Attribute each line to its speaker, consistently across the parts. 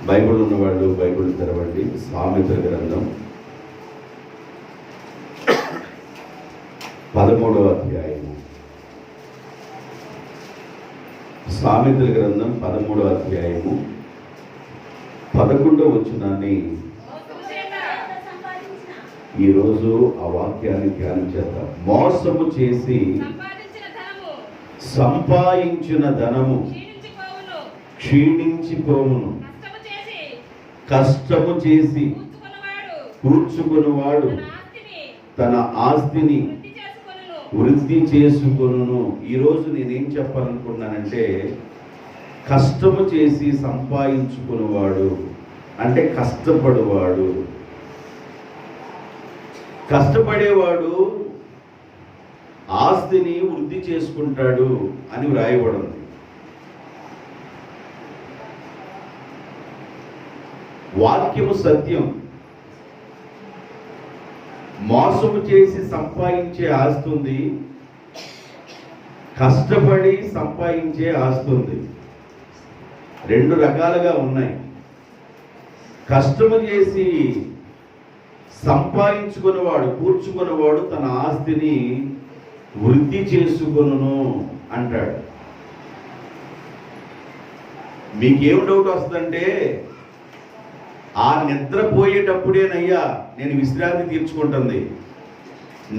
Speaker 1: Bible ఉన్నవాళ్ళు Bible తెరవండి. సామెతల గ్రంథం 13వ అధ్యాయము. సామెతల గ్రంథం 13వ అధ్యాయము 11వ వచనాన్ని ఈరోజు ఆ వాక్యాన్ని ధ్యానం చేద్దాం. మోసము చేసి సంపాదించిన ధనము క్షీణించిపోవును, కష్టము చేసి కూర్చుకున్నవాడు తన ఆస్తిని వృద్ధి చేసుకొనును. ఈరోజు నేనేం చెప్పాలనుకున్నానంటే, కష్టము చేసి సంపాదించుకున్నవాడు అంటే కష్టపడేవాడు. కష్టపడేవాడు ఆస్తిని వృద్ధి చేసుకుంటాడు అని వ్రాయబడింది. వాక్యము సత్యం. మోసము చేసి సంపాదించే ఆస్తి ఉంది, కష్టపడి సంపాదించే ఆస్తి ఉంది. రెండు రకాలుగా ఉన్నాయి. కష్టము చేసి సంపాదించుకున్నవాడు, కూర్చుకున్నవాడు తన ఆస్తిని వృద్ధి చేసుకొనును అంటాడు. మీకేం డౌట్ వస్తుందంటే, ఆ నిద్రపోయేటప్పుడేనయ్యా నేను విశ్రాంతి తీర్చుకుంటుంది.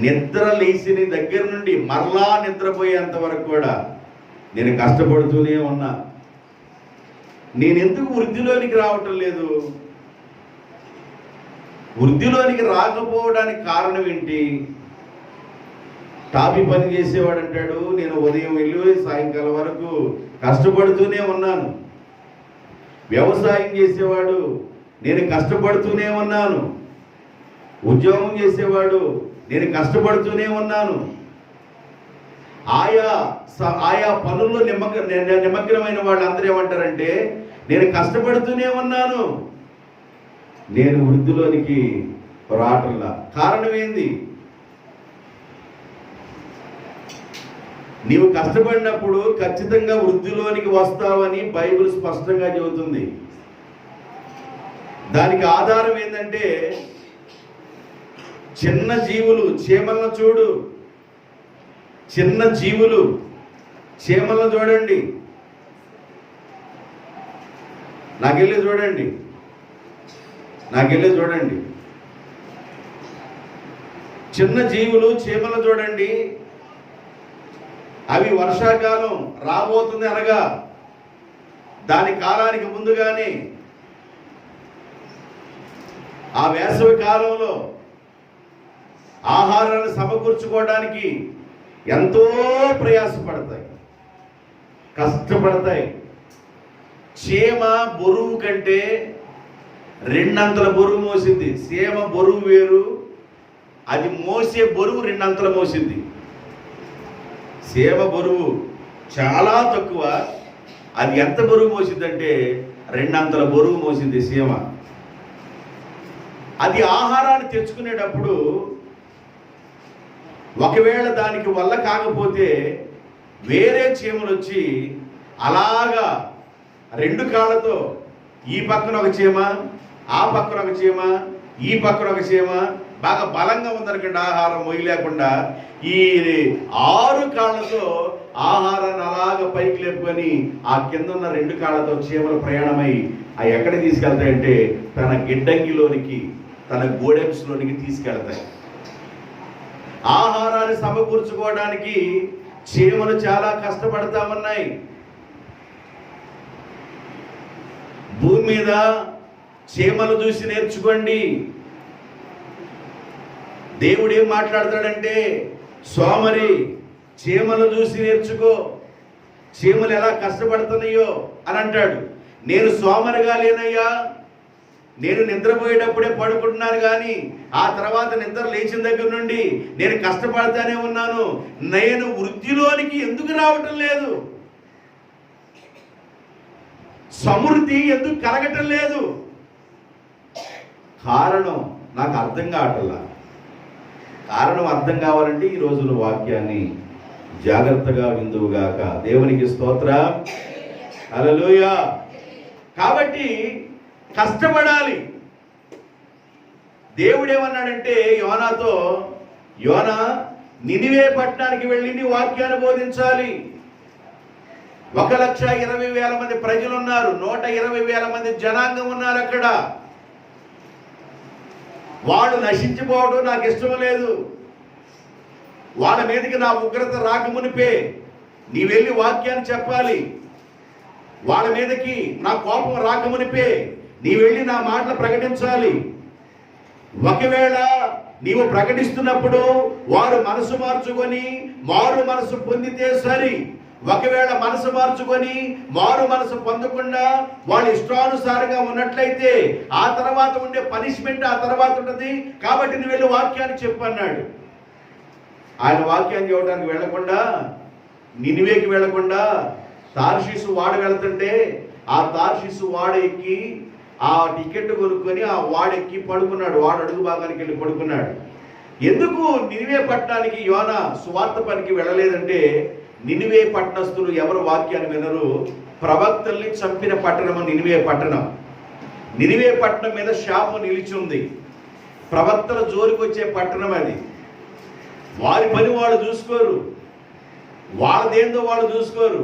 Speaker 1: నిద్ర లేచిన దగ్గర నుండి మరలా నిద్రపోయేంత వరకు కూడా నేను కష్టపడుతూనే ఉన్నా. నేనెందుకు వృద్ధిలోనికి రావటం లేదు? వృద్ధిలోనికి రాకపోవడానికి కారణం ఏంటి? టాపీ పని చేసేవాడు అంటాడు, నేను ఉదయం వెళ్ళి సాయంకాలం వరకు కష్టపడుతూనే ఉన్నాను. వ్యవసాయం చేసేవాడు, నేను కష్టపడుతూనే ఉన్నాను. ఉద్యోగం చేసేవాడు, నేను కష్టపడుతూనే ఉన్నాను. ఆయా పనుల్లో నిమగ్నమైన వాళ్ళందరూ ఏమంటారంటే, నేను కష్టపడుతూనే ఉన్నాను, నేను వృద్ధిలోనికి రావటంలా. కారణం ఏంది? నీవు కష్టపడినప్పుడు ఖచ్చితంగా వృద్ధిలోనికి వస్తావని బైబిల్ స్పష్టంగా చెబుతుంది. దానికి ఆధారం ఏంటంటే, చిన్న జీవులు చీమలను చూడు, చిన్న జీవులు చీమలను చూడండి, నాకెళ్ళి చూడండి, చిన్న జీవులు చీమలను చూడండి. అవి వర్షాకాలం రాబోతుంది అనగా దాని కాలానికి ముందుగానే ఆ వేసవి కాలంలో ఆహారాన్ని సమకూర్చుకోవడానికి ఎంతో ప్రయాసపడతాయి, కష్టపడతాయి. చీమ బరువు కంటే 2 అంతల బరువు మోసింది. చీమ బరువు వేరు, అది మోసే బరువు 2 అంతలు మోసింది. చీమ బరువు చాలా తక్కువ, అది ఎంత బరువు మోసిందంటే 2 అంతల బరువు మోసింది చీమ. అది ఆహారాన్ని తెచ్చుకునేటప్పుడు ఒకవేళ దానికి వల్ల కాకపోతే వేరే చీమలు వచ్చి అలాగా 2 కాళ్ళతో ఈ పక్కన ఒక చీమ, ఆ పక్కన ఒక చీమ, ఈ పక్కన ఒక చీమ, బాగా బలంగా ఉందనుకోండి ఆహారం మొయ్యలేకుండా, ఈ 6 కాళ్ళతో ఆహారాన్ని అలాగ పైకి లేపుకొని ఆ కింద ఉన్న 2 కాళ్ళతో చీమలు ప్రయాణమై అవి ఎక్కడికి తీసుకెళ్తాయంటే తన గిడ్డంగిలోనికి, తన గోడెంస్లోనికి తీసుకెళ్తాయి. ఆహారాన్ని సమకూర్చుకోవడానికి చీమలు చాలా కష్టపడతా ఉన్నాయి. భూమి మీద చీమలు చూసి నేర్చుకోండి. దేవుడు ఏం మాట్లాడతాడంటే, సోమరి చీమలు చూసి నేర్చుకో, చీమలు ఎలా కష్టపడుతున్నాయో అని అంటాడు. నేను సోమరిగా లేనయ్యా, నేను నిద్రపోయేటప్పుడే పడుకుంటున్నాను, కానీ ఆ తర్వాత నిద్ర లేచిన దగ్గర నుండి నేను కష్టపడతానే ఉన్నాను. నేను వృద్ధిలోనికి ఎందుకు రావటం లేదు? సమృద్ధి ఎందుకు కలగటం లేదు? కారణం నాకు అర్థం కావట్లా. కారణం అర్థం కావాలంటే ఈ రోజున వాక్యాన్ని జాగ్రత్తగా విందువుగాక. దేవునికి స్తోత్రం, హల్లెలూయా. కాబట్టి కష్టపడాలి. దేవుడు ఏమన్నాడంటే యోనాతో, యోనా నినివే పట్టణానికి వెళ్ళి నీ వాక్యాన్ని బోధించాలి. 1,20,000 మంది ప్రజలు ఉన్నారు, 120,000 మంది జనాంగం ఉన్నారు అక్కడ. వాళ్ళు నశించిపోవడం నాకు ఇష్టం లేదు. వాళ్ళ మీదకి నా ఉగ్రత రాకమునిపే నీ వెళ్ళి వాక్యాన్ని చెప్పాలి. వాళ్ళ మీదకి నా కోపం రాకమునిపే నీ వెళ్ళి నా మాటలు ప్రకటించాలి. ఒకవేళ నీవు ప్రకటిస్తున్నప్పుడు వారు మనసు మార్చుకొని మారు మనసు పొందితే సరి. ఒకవేళ మనసు మార్చుకొని మారు మనసు పొందకుండా వాళ్ళు ఇష్టానుసారంగా ఉన్నట్లయితే ఆ తర్వాత ఉండే పనిష్మెంట్ ఆ తర్వాత ఉంటుంది. కాబట్టి నువ్వు వెళ్ళి వాక్యాన్ని చెప్పన్నాడు. ఆయన వాక్యాన్ని చెప్పడానికి వెళ్లకుండా, నినివేకి వెళ్లకుండా తార్షీసు వాడ వెళ్తుంటే ఆ తార్షీసు వాడ ఎక్కి ఆ టికెట్ కొనుక్కొని ఆ వాడెక్కి పడుకున్నాడు. వాడు అడుగు భాగానికి వెళ్ళి పడుకున్నాడు. ఎందుకు నినివే పట్టణానికి యోనా సువార్త పనికి వెళ్ళలేదంటే, నినివే పట్టణస్తులు ఎవరు వాక్యాన్ని వినరు. ప్రవక్తల్ని చంపిన పట్టణము నినివే పట్టణం. నినివే పట్టణం మీద శాపం నిలిచి ఉంది. ప్రవక్తల జోలికి వచ్చే పట్టణం అది. వారి పని వాళ్ళు చూసుకోరు, వాళ్ళదేందో వాళ్ళు చూసుకోరు.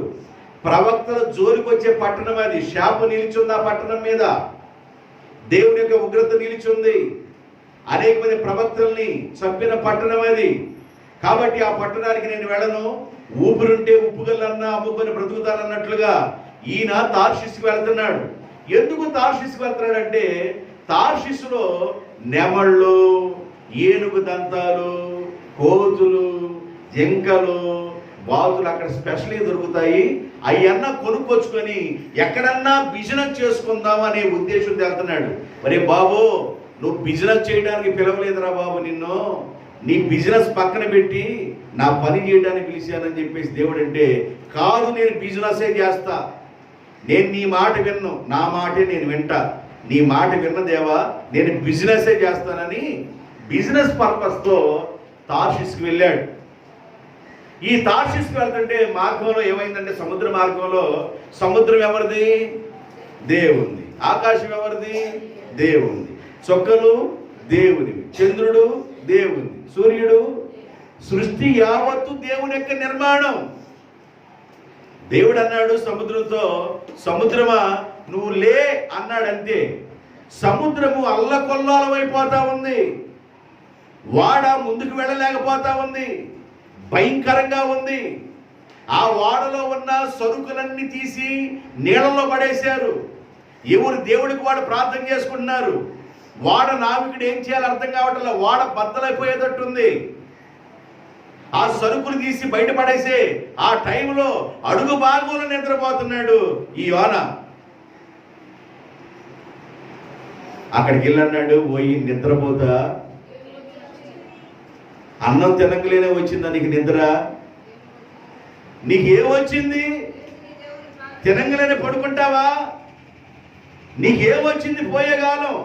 Speaker 1: ప్రవక్తల జోలికి వచ్చే పట్టణం అది. శాపం నిలిచింది ఆ పట్టణం మీద. దేవుని యొక్క ఉగ్రత నిలిచింది. అనేక మంది ప్రవక్తల్ని చంపిన పట్టణం అది. కాబట్టి ఆ పట్టణానికి నేను వెళ్ళను. ఊపిరుంటే ఉప్పుగల్లన్నా అమ్ముకొని బ్రతుకుతానన్నట్లుగా ఈయన తార్షీసుకు వెళ్తున్నాడు. ఎందుకు తార్షీసుకు వెళ్తున్నాడంటే, తార్షీసులో నెమళ్ళు, ఏనుగు దంతాలు, కోతులు, జింకలు, బాతులు అక్కడ స్పెషల్గా దొరుకుతాయి. అవన్నా కొనుక్కొచ్చుకొని ఎక్కడన్నా బిజినెస్ చేసుకుందాం అనే ఉద్దేశంతో వెళ్తున్నాడు. మరి బాబు, నువ్వు బిజినెస్ చేయడానికి పిలవలేదురా బాబు, నిన్ను నీ బిజినెస్ పక్కన పెట్టి నా పని చేయడానికి పిలిచానని చెప్పేసి దేవుడు అంటే, కాదు నేను బిజినెసే చేస్తా, నేను నీ మాట విన్ను, నా మాటే నేను వింటా, నీ మాట విన్న దేవా నేను బిజినెసే చేస్తానని బిజినెస్ పర్పస్తో తార్షీసుకు వెళ్ళాడు. ఈ తార్షీసుకు వెళ్తుంటే మార్గంలో ఏమైందంటే, సముద్ర మార్గంలో సముద్రం ఎవరిది? దేవుంది. ఆకాశం ఎవరిది? దేవుంది. చొక్కలు దేవునివి, చంద్రుడు దేవుంది, సూర్యుడు, సృష్టి యావత్తు దేవుని యొక్క నిర్మాణం. దేవుడు అన్నాడు సముద్రంతో, సముద్రమా నువ్వు లే అన్నాడంతే. సముద్రము అల్లకొల్లాలమైపోతా ఉంది. వాడ ముందుకు వెళ్ళలేకపోతా ఉంది, భయంకరంగా ఉంది. ఆ వాడలో ఉన్న సరుకులన్నీ తీసి నీళ్ళలో పడేశారు. ఎవరు దేవుడికి వాడు ప్రార్థన చేసుకుంటున్నారు. వాడ నావికుడు ఏం చేయాలో అర్థం కావట్లేదు. వాడ బద్దలైపోయేటట్టుంది. ఆ సరుకులు తీసి బయటపడేసే ఆ టైంలో అడుగు భాగంలో నిద్రపోతున్నాడు ఈ యోనా. అక్కడికి వెళ్ళన్నాడు, పోయి నిద్రపోతా, అన్నం తినకలేనే వచ్చిందా నీకు నిద్ర? నీకేమొచ్చింది? తినంగలేనే పడుకుంటావా? నీకేమొచ్చింది? పోయేగాలం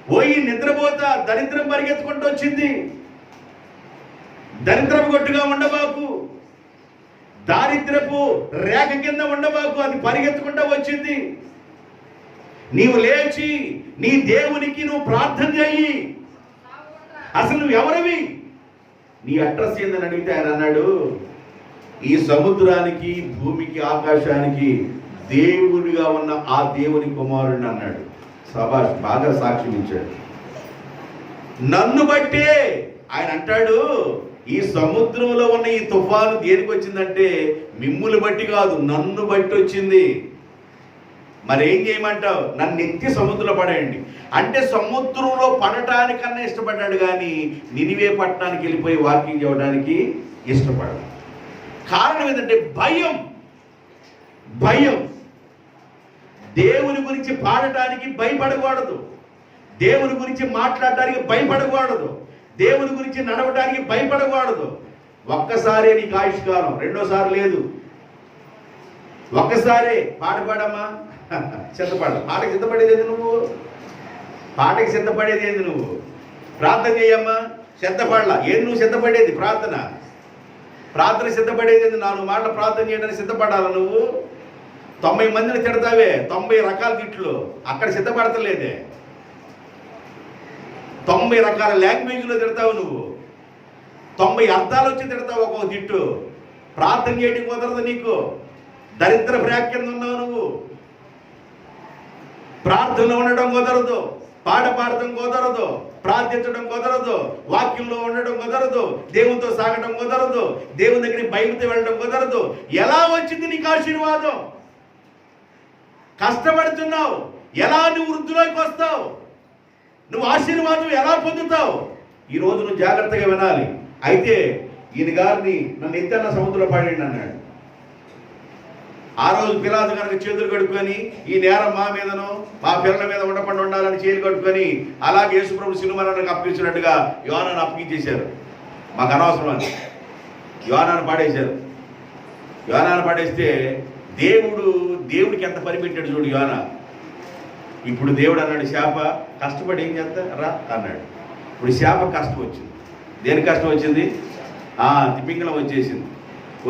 Speaker 1: పోయి నిద్రపోతా, దరిద్రం పరిగెత్తుకుంటూ వచ్చింది. దరిద్రపు గొట్టుగా ఉండబాకు, దారిద్రపు రేఖ కింద ఉండబాకు, అది పరిగెత్తుకుంటూ వచ్చింది. నీవు లేచి నీ దేవునికి నువ్వు ప్రార్థన చెయ్యి. అసలు నువ్వు ఎవరివి? నీ అడ్రస్ ఏందని అడిగితే ఆయన అన్నాడు, ఈ సముద్రానికి, భూమికి, ఆకాశానికి దేవుడిగా ఉన్న ఆ దేవుని కుమారుడిని అన్నాడు. సభాష్, బాగా సాక్ష్యం ఇచ్చాడు. నన్ను బట్టే ఆయన అంటాడు, ఈ సముద్రంలో ఉన్న ఈ తుఫాను దేనికి వచ్చిందంటే మిమ్ములు బట్టి కాదు, నన్ను బట్టి వచ్చింది. మరి ఏం చేయమంటావు? నన్ను ఎత్తి సముద్రంలో పడేయండి అంటే సముద్రంలో పడటానికన్నా ఇష్టపడ్డాడు, కానీ నినివే పట్టణానికి వెళ్ళిపోయి వాకింగ్ చేయడానికి ఇష్టపడ్డాడు. కారణం ఏంటంటే భయం. భయం. దేవుని గురించి పాడటానికి భయపడకూడదు, దేవుని గురించి మాట్లాడటానికి భయపడకూడదు, దేవుని గురించి నడవడానికి భయపడకూడదు. ఒక్కసారే నీకు ఆయుష్కాలం, రెండోసారి లేదు. ఒక్కసారే పాట పాడమ్మా, సిద్ధపడ. పాటకి సిద్ధపడేది నువ్వు, పాటకి సిద్ధపడేది ఏంది నువ్వు? ప్రార్థన చేయమ్మా, సిద్ధపడలా. ఏది నువ్వు సిద్ధపడేది? ప్రార్థన. ప్రార్థన సిద్ధపడేది ఏంది? 4 మాటలు ప్రార్థన చేయడానికి సిద్ధపడాలా నువ్వు? 90 మందిని తిడతావే, 90 రకాల తిట్లు అక్కడ సిద్ధపడతలేదే. 90 రకాల లాంగ్వేజ్లో తిడతావు నువ్వు, 90 అర్థాలు వచ్చి తిడతావు ఒక్కొక్క తిట్టు. ప్రార్థన చేయడం కుదరదు నీకు, దరిద్ర బ్రాక్ కింద ఉన్నావు నువ్వు. ప్రార్థనలో ఉండడం కుదరదు, పాట పాడటం కుదరదు, ప్రార్థించడం కుదరదు, వాక్యంలో ఉండడం కుదరదు, దేవునితో సాగడం కుదరదు, దేవుని దగ్గరికి బయలుతో వెళ్ళడం కుదరదు. ఎలా వచ్చింది నీకు ఆశీర్వాదం? కష్టపడుతున్నావు, ఎలా నువ్వు వృద్ధిలోకి వస్తావు? నువ్వు ఆశీర్వాదం ఎలా పొందుతావు? ఈరోజు నువ్వు జాగ్రత్తగా వినాలి. అయితే ఈయన గారిని నన్ను ఎత్తన్న సముద్రంలో పడండి అన్నాడు. ఆ రోజు పిలాతు కనుక చేతులు కడుక్కొని ఈ నేరం మా మీదను మా పిల్లల మీద ఉండకుండా ఉండాలని చేతులు కట్టుకొని అలాగే యేసుప్రభు సిలువను అప్పగించినట్టుగా యోహానాను అప్పగించేశారు. మాకు అనవసరం అని యోహానాను పాడేశారు. యోహానాను పాడేస్తే దేవుడికి ఎంత పని పెట్టాడు చూడు యోహానా. ఇప్పుడు దేవుడు అన్నాడు, శాప కష్టపడి ఏం చేస్తా రా అన్నాడు. ఇప్పుడు శాప కష్టం వచ్చింది. దేని కష్టం వచ్చింది? తిమింగలం వచ్చేసింది,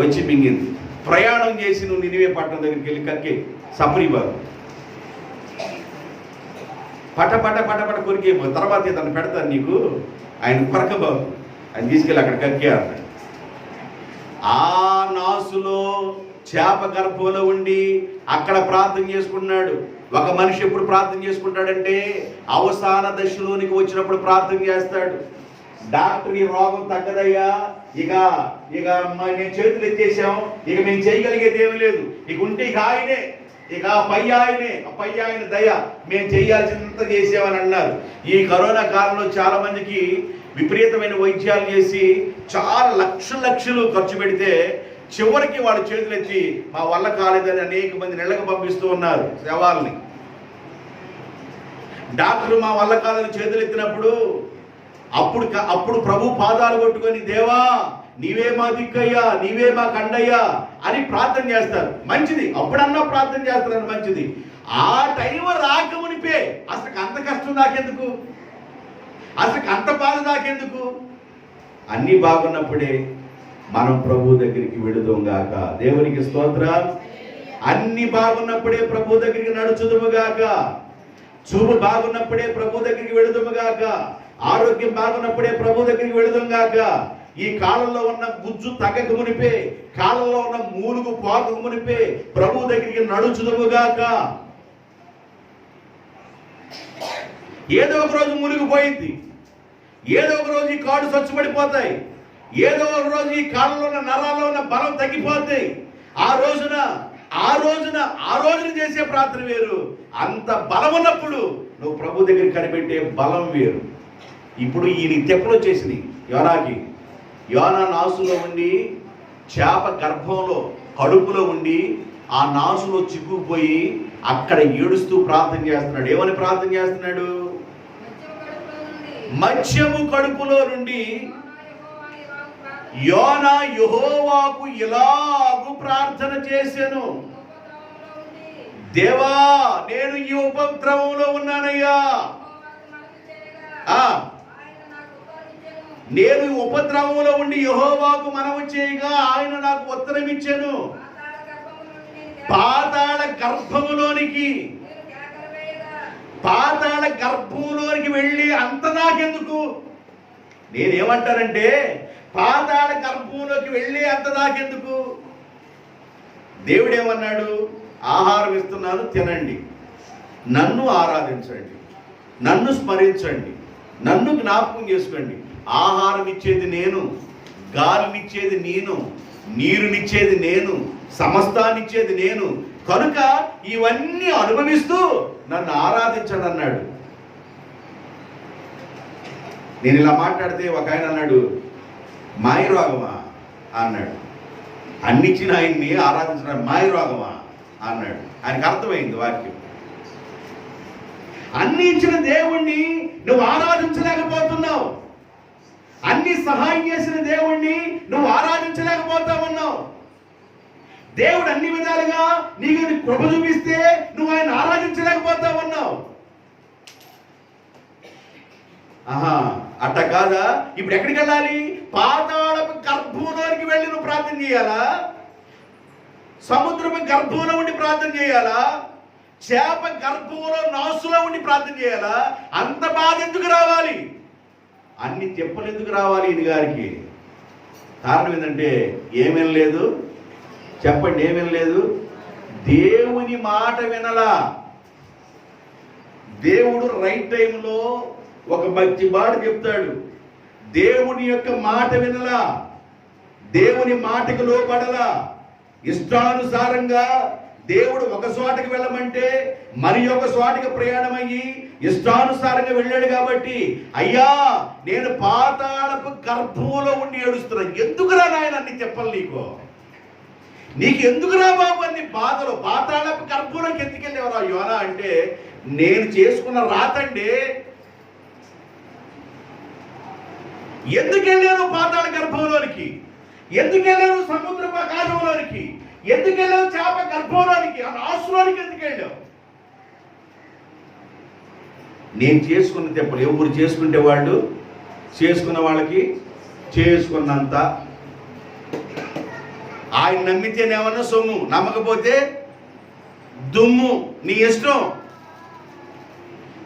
Speaker 1: వచ్చి మింగింది. ప్రయాణం చేసి నువ్వు నినివే పట్టణం దగ్గరికి వెళ్ళి కక్కి సప్రీ బాగు పట పట పట పట కొరికే తర్వాత తను పెడతాను నీకు, ఆయన కొరక బాగు ఆయన తీసుకెళ్ళి అక్కడ కక్కే అన్నాడు. ఆ నాసులో చేప గర్భంలో ఉండి అక్కడ ప్రార్థన చేసుకున్నాడు. ఒక మనిషి ఎప్పుడు ప్రార్థన చేసుకుంటాడంటే అవసాన దశలోనికి వచ్చినప్పుడు ప్రార్థన చేస్తాడు. డాక్టర్ ఈ రోగం తగ్గదయ్యా, ఇక మేము చేతులు ఎత్తేసాం, ఇక మేము చేయగలిగేది ఏమీ లేదు, ఇక ఉంటే ఇక ఆయనే, ఇక పై ఆయన దయ, మేము చేయాల్సినంత చేసామని అన్నారు. ఈ కరోనా కాలంలో చాలా మందికి విపరీతమైన వైద్యాలు చేసి చాలా లక్షలు ఖర్చు పెడితే చివరికి వాళ్ళు చేతులెత్తి మా వల్ల కాలేదని అనేక మంది నెలకు పంపిస్తూ ఉన్నారు శవాల్ని. డాక్టర్లు మా వల్ల కాదని చేతులెత్తినప్పుడు అప్పుడు ప్రభు పాదాలు కొట్టుకొని, దేవా నీవే మా దిక్కయ్యా, నీవే మా కండయ్యా అని ప్రార్థన చేస్తారు. మంచిది, అప్పుడన్నా ప్రార్థన చేస్తారని మంచిది. ఆ టైం రాకమునిపే అసలు అంత కష్టం నాకెందుకు, అసలు అంత బాధ నాకెందుకు? అన్నీ బాగున్నప్పుడే మనం ప్రభు దగ్గరికి వెళుదాం గాక. దేవునికి స్తోత్రం. అన్ని బాగున్నప్పుడే ప్రభు దగ్గరికి నడుచుదుము గాక. చూపు బాగున్నప్పుడే ప్రభు దగ్గరికి వెళుదుము గాక. ఆరోగ్యం బాగున్నప్పుడే ప్రభు దగ్గరికి వెళుదాం గాక. ఈ కాలంలో ఉన్న గుజ్జు తగ్గక మునిపే, కాలంలో ఉన్న మూలుగు పోకక మునిపే ప్రభు దగ్గరికి నడుచుదుము గాక. ఏదో ఒక రోజు మునిగిపోయింది, ఏదో ఒక రోజు ఈ కాళ్ళు స్వచ్ఛపడిపోతాయి, ఏదో ఒక రోజు ఈ కాళ్ళలో ఉన్న నరాల్లో ఉన్న బలం తగ్గిపోతాయి. ఆ రోజున చేసే ప్రార్థన వేరు. అంత బలం ఉన్నప్పుడు నువ్వు ప్రభు దగ్గర కనిపెట్టే బలం వేరు. ఇప్పుడు ఈ తెప్పలు వచ్చేసినాయి యోనాకి. యోనా నాసులో ఉండి చేప గర్భంలో కడుపులో ఉండి ఆ నాసులో చిక్కుకుపోయి అక్కడ ఏడుస్తూ ప్రార్థన చేస్తున్నాడు. ఏమని ప్రార్థన చేస్తున్నాడు? మత్స్యము కడుపులో నుండి యోనా యెహోవాకు ఇలాగు ప్రార్థన చేశాను, దేవా నేను ఈ ఉపద్రవంలో ఉన్నానయ్యా, నేను ఉపద్రవంలో ఉండి యెహోవాకు మనవి చేయగా ఆయన నాకు ఉత్తరం ఇచ్చాను. పాతాళ గర్భములోనికి వెళ్ళి అంత నాకెందుకు? నేనేమంటానంటే పాతాళ గర్భంలోకి వెళ్ళి అంత నాకెందుకు? దేవుడు ఏమన్నాడు? ఆహారం ఇస్తున్నాను, తినండి, నన్ను ఆరాధించండి, నన్ను స్మరించండి, నన్ను జ్ఞాపకం చేసుకోండి. ఆహారం ఇచ్చేది నేను, గాలినిచ్చేది నేను, నీరునిచ్చేది నేను, సమస్తాన్నిచ్చేది నేను, కనుక ఇవన్నీ అనుభవిస్తూ నన్ను ఆరాధించండి అన్నాడు. నేను ఇలా మాట్లాడితే ఒక ఆయన అన్నాడు, మాయరోగమా అన్నాడు. అన్నిచ్చిన ఆయన్ని ఆరాధించడం మాయరోగమా అన్నాడు. ఆయనకు అర్థమైంది వాక్యం. అన్ని ఇచ్చిన దేవుణ్ణి నువ్వు ఆరాధించలేకపోతున్నావు, అన్ని సహాయం చేసిన దేవుణ్ణి నువ్వు ఆరాధించలేకపోతా ఉన్నావు. దేవుడు అన్ని విధాలుగా నీకు కృప చూపిస్తే నువ్వు ఆయన ఆరాధించలేకపోతా ఉన్నావు. అట్ట కాదా? ఇప్పుడు ఎక్కడికి వెళ్ళాలి? పాతాళపు గర్భంలోనికి వెళ్ళి నువ్వు ప్రార్థన చేయాలా? సముద్రపు గర్భంలో ఉండి ప్రార్థన చేయాలా? చేప గర్భంలో నాసులో ఉండి ప్రార్థన చేయాలా? అంత బాధ ఎందుకు రావాలి? అన్ని తెప్పలు ఎందుకు రావాలి ఈయన గారికి? కారణం ఏంటంటే ఏమేం లేదు, చెప్పండి, ఏమేం లేదు. దేవుని మాట వినలా. దేవుడు రైట్ టైంలో ఒక మంచి మాట చెప్తాడు. దేవుని యొక్క మాట వినలా, దేవుని మాటకు లోబడలా. ఇష్టానుసారంగా దేవుడు ఒక చోటకి వెళ్ళమంటే మరి ఒక చోటకి ప్రయాణమయ్యి ఇష్టానుసారంగా వెళ్ళాడు. కాబట్టి అయ్యా నేను పాతాళపు గర్భంలో ఉండి ఏడుస్తున్నాను. ఎందుకురా నాయన అన్ని చెప్పాలి నీకు ఎందుకురా బాబు అన్ని బాధలు? పాతాళపు గర్భంలోకి ఎందుకు వెళ్ళేవరా యోనా అంటే నేను చేసుకున్న రాతండి. ఎందుకు వెళ్ళాను పాతాళ గర్భంలోనికి? ఎందుకు వెళ్ళాను సముద్ర ఆకాశంలోనికి? ఎందుకు వెళ్ళావు చేప గర్భంలోనికి? ఆ నాసులోనికి ఎందుకు వెళ్ళావు? నేను చేసుకున్న తెప్పలు ఎవరు చేసుకుంటే వాళ్ళు చేసుకున్న వాళ్ళకి చేసుకున్నంత. ఆయన నమ్మితేనేమన్నా సొమ్ము, నమ్మకపోతే దుమ్ము, నీ ఇష్టం.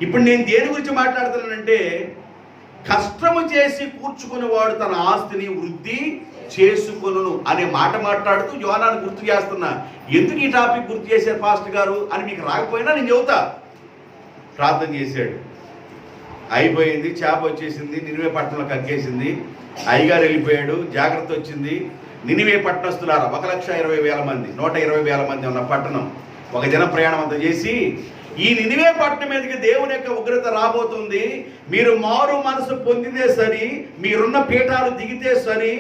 Speaker 1: ఇప్పుడు నేను దేని గురించి మాట్లాడుతున్నానంటే కష్టము చేసి కూర్చుకునేవాడు తన ఆస్తిని వృద్ధి చేసుకొనును అనే మాట మాట్లాడుతూ యోనాను గుర్తు చేస్తున్నా. ఎందుకు ఈ టాపిక్ గుర్తు చేశారు పాస్టర్ గారు అని మీకు రాకపోయినా నేను చెబుతా. ప్రార్థన చేశాడు, అయిపోయింది, చేప వచ్చేసింది, నినివే పట్టణంలో కక్కేసింది, అయ్యగారు వెళ్ళిపోయాడు, జాగ్రత్త వచ్చింది. నినివే పట్టణస్తులారా 1,20,000 మంది, 120,000 మంది ఉన్న పట్టణం, ఒక దిన ప్రయాణం అంతా చేసి ఈ నినివే పట్టణం మీదకి దేవుని యొక్క ఉగ్రత రాబోతుంది, మీరు మారు మనసు పొందితే సరి, మీరున్న పీఠాలు దిగితే సరి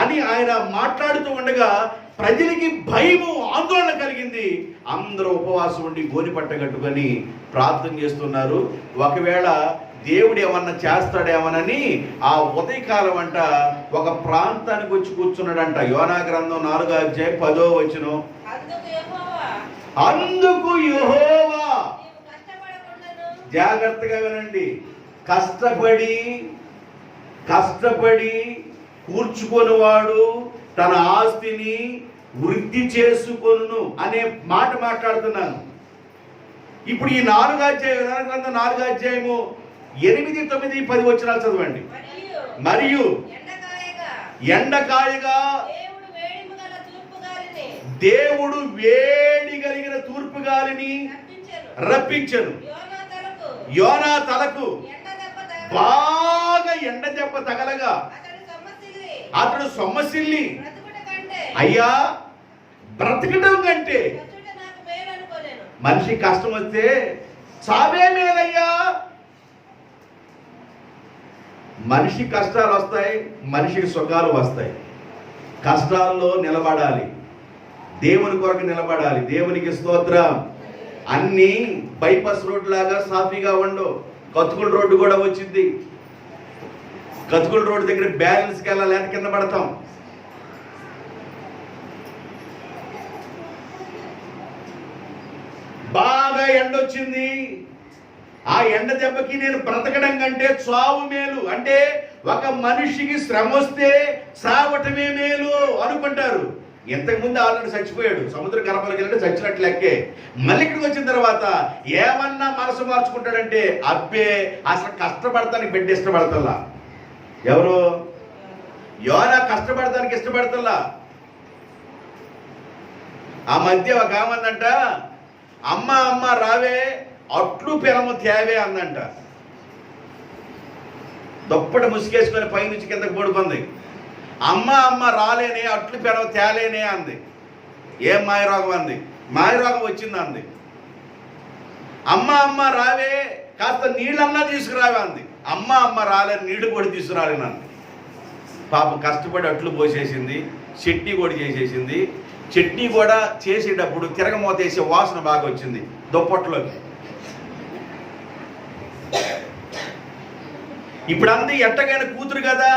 Speaker 1: అని ఆయన మాట్లాడుతూ ఉండగా ప్రజలకి భయము, ఆందోళన కలిగింది. అందరూ ఉపవాసం ఉండి గోని పట్ట కట్టుకొని ప్రార్థన చేస్తున్నారు. ఒకవేళ దేవుడు ఏమన్నా చేస్తాడేమోనని ఆ ఉదయకాలం అంట ఒక ప్రాంతానికి వచ్చి కూర్చున్నాడంట. యోనా గ్రంథం 4వ అధ్యాయం 10వ వచనం. అందుకు యెహోవా, జాగ్రత్తగా వినండి, కష్టపడి కూర్చుకొనివాడు తన ఆస్తిని వృద్ధి చేసుకొను అనే మాట మాట్లాడుతున్నాను. ఇప్పుడు ఈ 4వ అధ్యాయం 4వ అధ్యాయము 8, 9, 10 వచనాలు చదవండి. మరియు ఎండకాయగా దేవుడు వేడి కలిగిన తూర్పు గాలిని రప్పించెను. యోనా తలకు బాగా ఎండ దెబ్బ తగలగా అతడు సొమ్మసిల్లి, అయ్యా బ్రతకడం కంటే మనిషి కష్టం వస్తే చావే మేలయ్యా. మనిషి కష్టాలు వస్తాయి, మనిషికి సుఖాలు వస్తాయి. కష్టాల్లో నిలబడాలి, దేవుని కొరకు నిలబడాలి. దేవునికి స్తోత్రం. అన్నీ బైపాస్ రోడ్ లాగా సాఫీగా ఉండవు. కతుకుల రోడ్డు కూడా వచ్చింది. కతుకుల రోడ్డు దగ్గర బ్యాలెన్స్కి వెళ్ళాలి, ఎంత కింద పడతాం. బాగా ఎండ వచ్చింది. ఆ ఎండ దెబ్బకి నేను బ్రతకడం కంటే చావు మేలు. అంటే ఒక మనిషికి శ్రమ వస్తే చావటమే మేలు అనుకుంటారు. ఇంతకుముందు ఆల్రెడీ చచ్చిపోయాడు, సముద్ర గర్భంలోకి వెళ్ళి చచ్చినట్లు లెక్కే. మళ్ళీ ఇక్కడికి వచ్చిన తర్వాత ఏమన్నా మనసు మార్చుకుంటాడంటే అబ్బే అసలు కష్టపడతానికి బిడ్డ ఇష్టపడతల్లా. ఎవరు? యోనా కష్టపడతానికి ఇష్టపడతల్లా. ఆ మధ్య ఒక ఆమందంట, అమ్మ రావే అట్లు పెనము తేవే అందంట. దుప్పటి ముసుగేసుకొని పైనుంచి కిందకు పడుకుంది. అమ్మ రాలేనే, అట్లు పెనము తేలేనే అంది. ఏం మాయరోగం అంది. మాయరోగం వచ్చింది అంది. అమ్మ రావే కాస్త నీళ్ళన్నా తీసుకురావే అంది. అమ్మ రాలే, నీళ్లు కూడా తీసుకురాలేను అంది. పాపం కష్టపడి అట్లు పోసేసింది, చట్నీ కూడా చేసేసింది. చట్నీ కూడా చేసేటప్పుడు తిరగమోతేసే వాసన బాగా వచ్చింది దుప్పట్లోకి. ఇప్పుడు అంది ఎట్టగైన కూతురు కదా,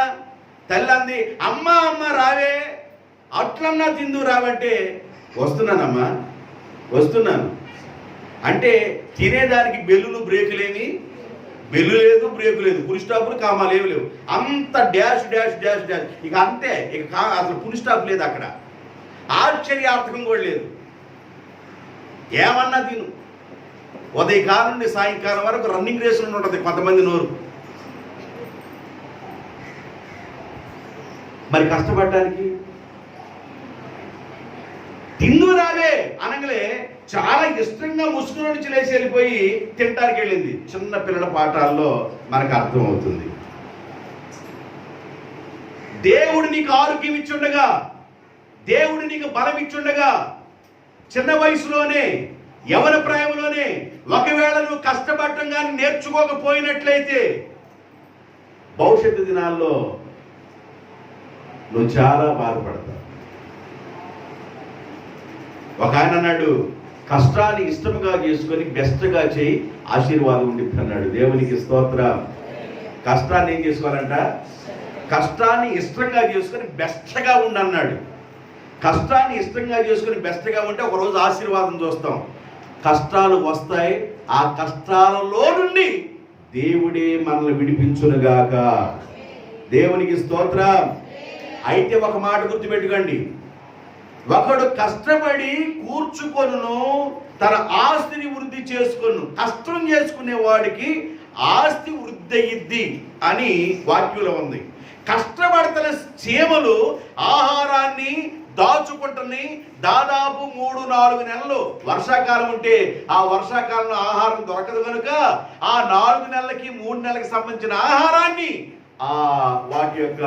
Speaker 1: తల్లి అంది, అమ్మ రావే అట్లన్నా తిందు రావంటే వస్తున్నానమ్మా వస్తున్నాను అంటే తినేదానికి బెల్లులు బ్రేకులేమి, బెల్లు లేదు బ్రేకు లేదు, పులి స్టాపులు కామాలు ఏమి లేవు. అంత డాష్ డాష్ డాష్ డాష్. ఇక అంతే, ఇక అసలు పులి స్టాప్ లేదు అక్కడ. ఆశ్చర్యార్థకం కూడా లేదు. ఏమన్నా తిను, ఉదయకాలం నుండి సాయంకాలం వరకు రన్నింగ్ రేసులో ఉంటుంది కొంతమంది నోరు. మరి కష్టపడడానికి తిందు రావే అనగలే చాలా ఇష్టంగా ముసుగులో నుంచి లేచి వెళ్ళిపోయి తింటానికి వెళ్ళింది. చిన్న పిల్లల పాఠాల్లో మనకు అర్థమవుతుంది. దేవుడు నీకు ఆరోగ్యం ఇచ్చుండగా, దేవుడు నీకు బలం ఇచ్చుండగా, చిన్న వయసులోనే యవన ప్రాయంలోనే ఒకవేళ నువ్వు కష్టపడటం కానీ నేర్చుకోకపోయినట్లయితే భవిష్యత్తు దినాల్లో నువ్వు చాలా బాధపడతావు. ఒక ఆయన అన్నాడు, కష్టాన్ని ఇష్టముగా చేసుకొని బెస్ట్గా చేయి, ఆశీర్వాదం ఉండిద్ది అన్నాడు. దేవునికి స్తోత్రం. కష్టాన్ని ఏం చేసుకోవాలంట? కష్టాన్ని ఇష్టంగా చేసుకొని బెస్ట్గా ఉండన్నాడు. కష్టాన్ని ఇష్టంగా చేసుకొని బెస్ట్గా ఉంటే ఒకరోజు ఆశీర్వాదం చూస్తాం. కష్టాలు వస్తాయి, ఆ కష్టాలలో నుండి దేవుడే మనల్ని విడిపించునుగాక. దేవునికి స్తోత్రం. అయితే ఒక మాట గుర్తుపెట్టుకోండి, ఒకడు కష్టపడి కూర్చుకొను తన ఆస్తిని వృద్ధి చేసుకొను. కష్టం చేసుకునే వాడికి ఆస్తి వృద్ధి అయ్యిద్ది అని వాక్యంలో ఉంది. కష్టపడుతున్న చీమలు ఆహారాన్ని దాచుకుంటున్నాయి. దాదాపు 3-4 నెలలు వర్షాకాలం ఉంటే ఆ వర్షాకాలంలో ఆహారం దొరకదు కనుక ఆ 4 నెలలకి 3 నెలలకు సంబంధించిన ఆహారాన్ని వాటి యొక్క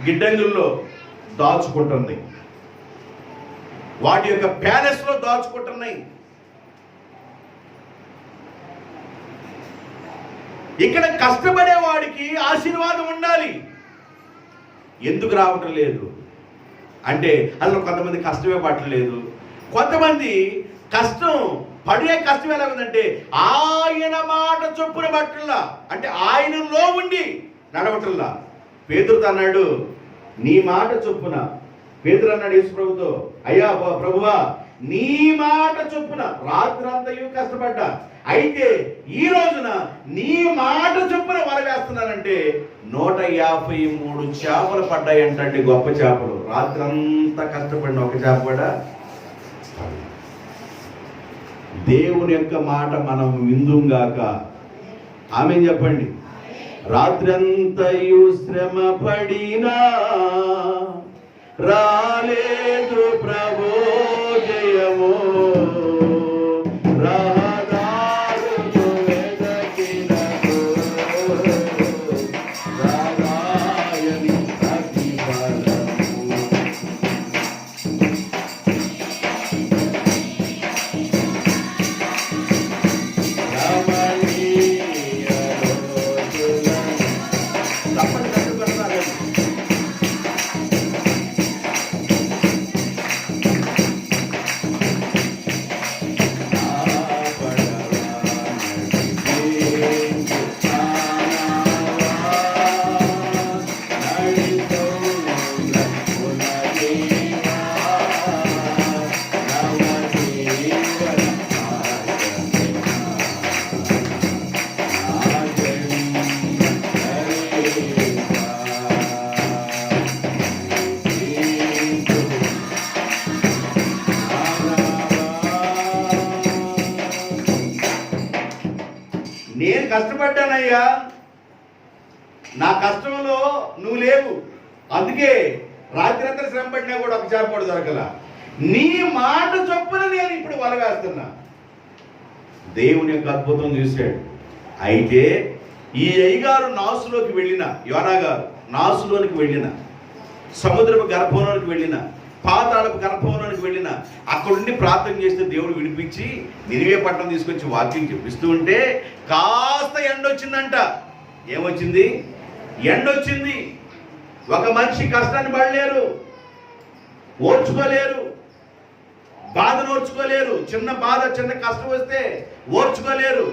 Speaker 1: గిడ్డంగుల్లో దాచుకుంటుంది, వాటి యొక్క ప్యాలెస్ లో దాచుకుంటున్నాయి. ఇక్కడ కష్టపడే వాడికి ఆశీర్వాదం ఉండాలి. ఎందుకు రావటం లేదు అంటే అసలు కొంతమంది కష్టమే పట్టలేదు. కొంతమంది పడే కష్టం ఎలా ఉందంటే ఆయన మాట చొప్పున పట్టల్లా, అంటే ఆయనలో ఉండి నడవటల్లా. పేతురుతో అన్నాడు, నీ మాట చొప్పున. పేతురు అన్నాడు యేసు ప్రభుతో, అయ్యా ప్రభువా నీ మాట చొప్పున రాత్రంతయు కష్టపడ్డా, అయితే ఈ రోజున నీ మాట చొప్పున వల వేస్తున్నానంటే 153 చేపలు పడ్డాయంటే, గొప్ప చేపలు. రాత్రంతా కష్టపడిన ఒక చేప కూడా. దేవుని యొక్క మాట మనం విందుంగాక. ఆమె చెప్పండి. రాత్రంతయు శ్రమ పడినా రాలేదు ప్రభు జయము, నేను కష్టపడ్డానయ్యా, నా కష్టంలో నువ్వు లేవు, అందుకే రాత్రి శ్రమ పడినా కూడా ఒక చేప కూడా దొరకల. నీ మాట చొప్పున నేను ఇప్పుడు వల వేస్తున్నా. దేవుని యొక్క అద్భుతం చూశాడు. అయితే ఈ అయ్యగారు నాసులోకి వెళ్ళిన, యోనా గారు నాసులోనికి వెళ్ళిన, సముద్రపు గర్భంలోనికి వెళ్ళిన, పాతాళపు గర్భంలోనికి వెళ్ళిన, అక్కడుండి ప్రార్థన చేస్తే దేవుడు విడిపించి నినివే పట్టణం తీసుకొచ్చి వాక్యం చెప్పిస్తూ ఉంటే కాస్త ఎండొచ్చిందంట. ఏమొచ్చింది? ఎండొచ్చింది. ఒక మనిషి కష్టాన్ని పడలేరు, ఓర్చుకోలేరు, బాధను ఓర్చుకోలేరు. చిన్న బాధ, చిన్న కష్టం వస్తే ఓర్చుకోలేరు.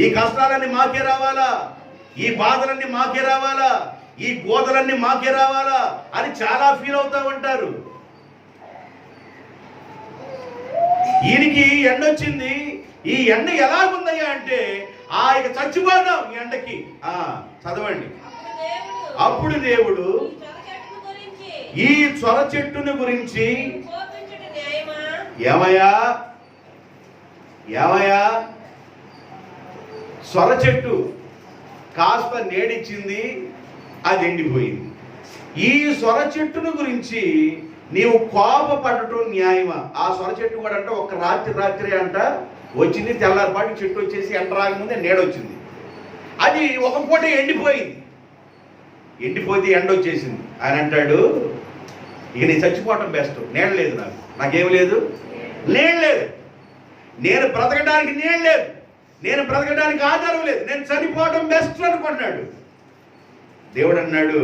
Speaker 1: ఈ కష్టాలన్నీ మాకే రావాలా, ఈ బాధలన్నీ మాకే రావాలా, ఈ గోదలన్నీ మాకే రావాలా అని చాలా ఫీల్ అవుతూ ఉంటారు. ఈయనకి ఎండ వచ్చింది. ఈ ఎండ ఎలాగుందయ్యా అంటే ఇక చచ్చిపోదాం ఈ ఎండకి. చదవండి. అప్పుడు దేవుడు ఈ సొర చెట్టును గురించి ఏమయ్యా ఏమయ్యా సొర చెట్టు కాస్త నేడిచ్చింది, అది ఎండిపోయింది. ఈ సొర చెట్టును గురించి నీవు కోపపడటం న్యాయమా? ఆ సొర చెట్టు కూడా అంట ఒక రాత్రి అంట వచ్చింది, తెల్లారిపాటి చెట్టు వచ్చేసి ఎండ రాకముందే నీడొచ్చింది. అది ఒక పూట ఎండిపోయింది. ఎండిపోతే ఎండ వచ్చేసింది. ఆయన అంటాడు, ఇక నేను చచ్చిపోవటం బెస్ట్, నీడ లేదు, నాకేం లేదు, నీడ లేదు, నేను బ్రతకడానికి నీడ లేదు, నేను బ్రతకడానికి ఆధారం లేదు, నేను చనిపోవటం బెస్ట్ అనుకుంటున్నాడు. దేవుడు అన్నాడు,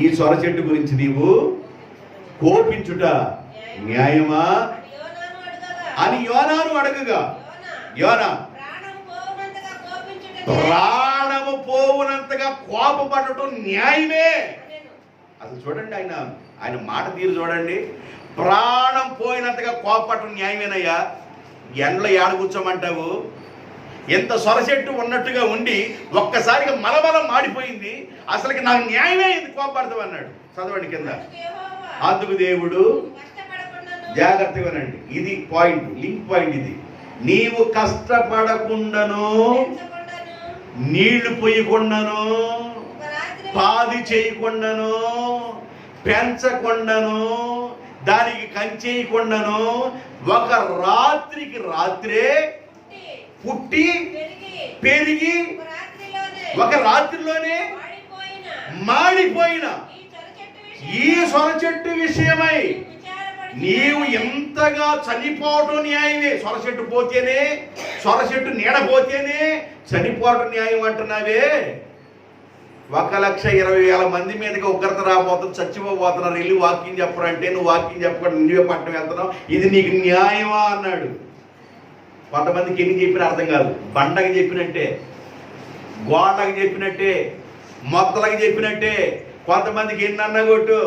Speaker 1: ఈ సొర చెట్టు గురించి నీవు కోపించుట న్యాయమా అని యోనాను అడగగా, యోనా ప్రాణము పోవునంతగా కోపపడటం న్యాయమే. అసలు చూడండి, ఆయన మాట తీరు చూడండి. ప్రాణం పోయినంతగా కోపపడటం న్యాయమేనయ్యా. ఎండలో ఏడ కూర్చోమంటావు? ఎంత సొరచెట్టు ఉన్నట్టుగా ఉండి ఒక్కసారిగా మలబలం మాడిపోయింది, అసలుకి నాకు న్యాయమే ఇది, కోపడతావు అన్నాడు. చదవండి కింద. అందుకు దేవుడు, జాగ్రత్తగా వినండి, ఇది పాయింట్, లింక్ పాయింట్ ఇది. నీవు కష్టపడకుండాను, నీళ్లు పోయకుండాను, పాది చేయకుండాను, పెంచకుండాను, దానికి కంచేయకుండాను, ఒక రాత్రికి రాత్రే పుట్టి పెరిగి ఒక రాత్రిలోనే మాడిపోయిన ఈ సొర చెట్టు విషయమై నీవు ఎంతగా చనిపోవటం న్యాయమే. సొర చెట్టు పోతేనే, సొర చెట్టు నీడపోతేనే చనిపోవటం న్యాయం అంటున్నావే. 1,20,000 మంది మీదకి ఉగ్రత రాబోతుంది, చచ్చిపోబోతున్నారు, వెళ్ళి వాక్యం చెప్పరంటే నువ్వు వాక్యం చెప్పకుండా నువ్వే పట్టణం వెళ్తున్నావు, ఇది నీకు న్యాయమా అన్నాడు. కొంతమందికి ఎన్ని చెప్పినా అర్థం కాదు. బండకి చెప్పినట్టే, గోడకి చెప్పినట్టే, మొత్తలకి చెప్పినట్టే. కొంతమందికి ఎన్ని అన్న కొట్టు,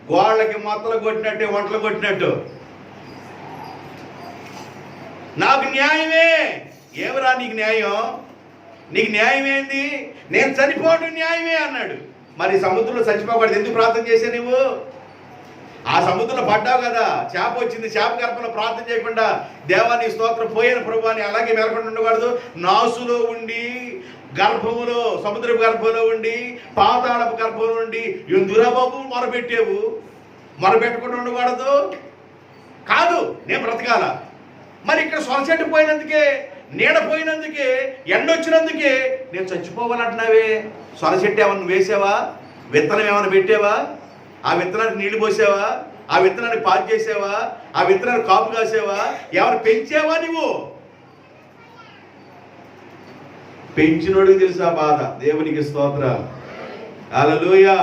Speaker 1: గోళ్ళకి మొత్తలు కొట్టినట్టే, వంటలు కొట్టినట్టు. నాకు న్యాయమే. ఏమరా నీకు న్యాయం? నీకు న్యాయం ఏంది? నేను చనిపోవడం న్యాయమే అన్నాడు. మరి సముద్రంలో చచ్చిపోకూడదు, ఎందుకు ప్రార్థన చేసే నువ్వు? ఆ సముద్రంలో పడ్డావు కదా, చేప వచ్చింది, చేప గర్భంలో ప్రార్థన చేయకుండా దేవాన్ని స్తోత్రం పోయిన ప్రభు అని అలాగే మెలకుండా ఉండకూడదు. నాసులో ఉండి, గర్భములో, సముద్రపు గర్భంలో ఉండి, పాతాళపు గర్భంలో ఉండి ఎందురా బాబు మొరపెట్టావు? మొరపెట్టకుండా ఉండకూడదు కాదు, నేను బ్రతకాల. మరి ఇక్కడ సొరచెట్టు పోయినందుకే, నీడ పోయినందుకే, ఎండ వచ్చినందుకే నేను చచ్చిపోవాలంటున్నావే. సొరచెట్టు ఏమన్నా వేసావా? విత్తనం ఏమైనా పెట్టావా? ఆ విత్తనానికి నీళ్లు పోసావా? ఆ విత్తనాన్ని పాలు చేసావా? ఆ విత్తనాన్ని కాపు కాసావా? ఏమైనా పెంచావా? నువ్వు పెంచినోడికి తెలుసా బాధ. దేవునికి స్తోత్రం, హల్లెలూయా.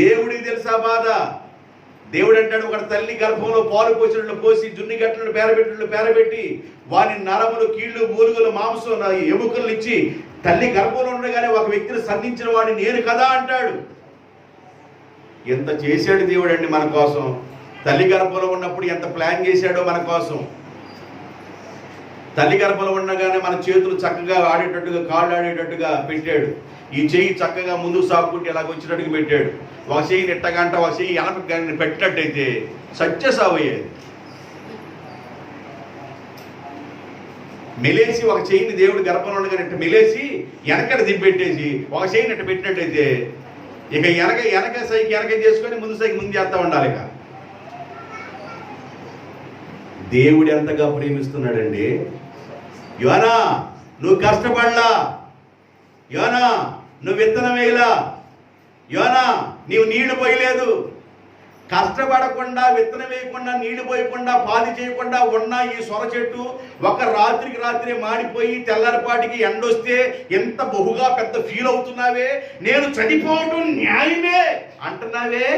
Speaker 1: దేవుడికి తెలుసా బాధ. దేవుడు అంటాడు, ఒక తల్లి గర్భంలో పాలు పోసినట్లు పోసి, జున్ని గట్లను పేరబెట్టినట్లు పేరబెట్టి, వాని నరములు, కీళ్లు, మూలుగులు, మాంసం, ఎముకలు ఇచ్చి తల్లి గర్భంలో ఉండగానే ఒక వ్యక్తిని సంధించిన వాడిని నేను కదా అంటాడు. ఎంత చేశాడు దేవుడు అండి మన కోసం. తల్లి గర్భంలో ఉన్నప్పుడు ఎంత ప్లాన్ చేశాడో మన కోసం. తల్లి గర్భంలో ఉండగానే మన చేతులు చక్కగా ఆడేటట్టుగా, కాళ్ళు ఆడేటట్టుగా పెట్టాడు. ఈ చెయ్యి చక్కగా ముందుకు సాగుకుంటే ఇలాగ వచ్చినట్టుగా పెట్టాడు. ఒక చెయ్యి నెట్టగంట, ఒక చెయ్యి వెనక పెట్టినట్టయితే సత్యసావయ్యేది. మెలేసి ఒక చెయ్యిని దేవుడు గర్భంలో ఉండగా నెట్ట మెలేసి వెనకట దిబ్బెట్టేసి ఒక చెయ్యి నెట్ట పెట్టినట్టయితే ఇక వెనక సైకి వెనక చేసుకొని ముందు సైకి ముందు చేస్తా ఉండాలి. ఇక దేవుడు ఎంతగా ప్రేమిస్తున్నాడండి. యోనా, నువ్వు కష్టపడలా, యోనా నువ్వు విత్తనం వేయలా, యోనా నీవు నీళ్లు పోయలేదు. కష్టపడకుండా, విత్తనం వేయకుండా, నీళ్లు పోయకుండా, పాది చేయకుండా ఉన్న ఈ సొర చెట్టు ఒక రాత్రికి రాత్రి మాడిపోయి తెల్లరిపాటికి ఎండొస్తే ఎంత బహుగా పెద్ద ఫీల్ అవుతున్నావే. నేను చనిపోవటం న్యాయమే అంటున్నావే.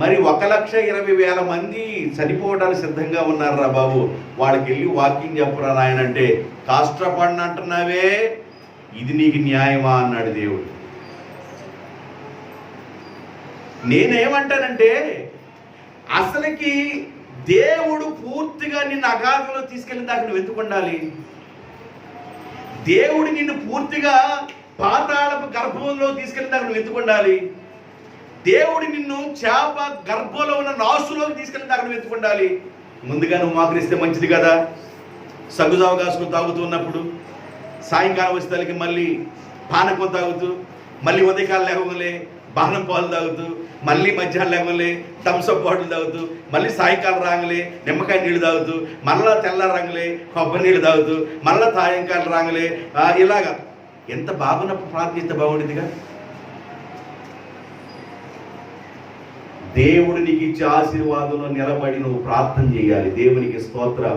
Speaker 1: మరి 1,20,000 మంది చనిపోవడానికి సిద్ధంగా ఉన్నారా బాబు, వాళ్ళకి వెళ్ళి వాకింగ్ చెప్పరా నాయన అంటే కష్టపడిన అంటున్నావే, ఇది నీకు న్యాయమా అన్నాడు దేవుడు. నేనేమంటానంటే, అసలుకి దేవుడు పూర్తిగా నిన్ను అగాధంలో తీసుకెళ్ళిన దాకా నువ్వు ఎందుకు ఉండాలి? దేవుడు నిన్ను పూర్తిగా పాతాళపు గర్భంలో తీసుకెళ్ళిన దాకా నువ్వు ఎందుకు ఉండాలి? దేవుడు నిన్ను చేప గర్భంలో ఉన్న నాసులోకి తీసుకెళ్ళి అక్కడ వెతుకుండాలి. ముందుగా నువ్వు మోకరిస్తే మంచిది కదా. సగ్గుజావ కాసుకొని తాగుతూ ఉన్నప్పుడు, సాయంకాలం వచ్చేసరికి మళ్ళీ పానకం తాగుతూ, మళ్ళీ ఉదయకాలం లేవలే బాణం పాలు తాగుతూ, మళ్ళీ మధ్యాహ్నం లేవలే థమ్స్అప్ బాటిల్ తాగుతూ, మళ్ళీ సాయంకాలం రాగలే నిమ్మకాయ నీళ్ళు తాగుతూ, మళ్ళా తెల్ల రంగులే కొబ్బరి నీళ్ళు తాగుతూ, మళ్ళీ సాయంకాలం రాగలే ఇలాగా. ఎంత బాగున్నప్పుడు ప్రార్థిస్తే బాగుండేదిగా. దేవుడు నీకు ఇచ్చే ఆశీర్వాదంలో నిలబడి నువ్వు ప్రార్థన చేయాలి. దేవునికి స్తోత్రం.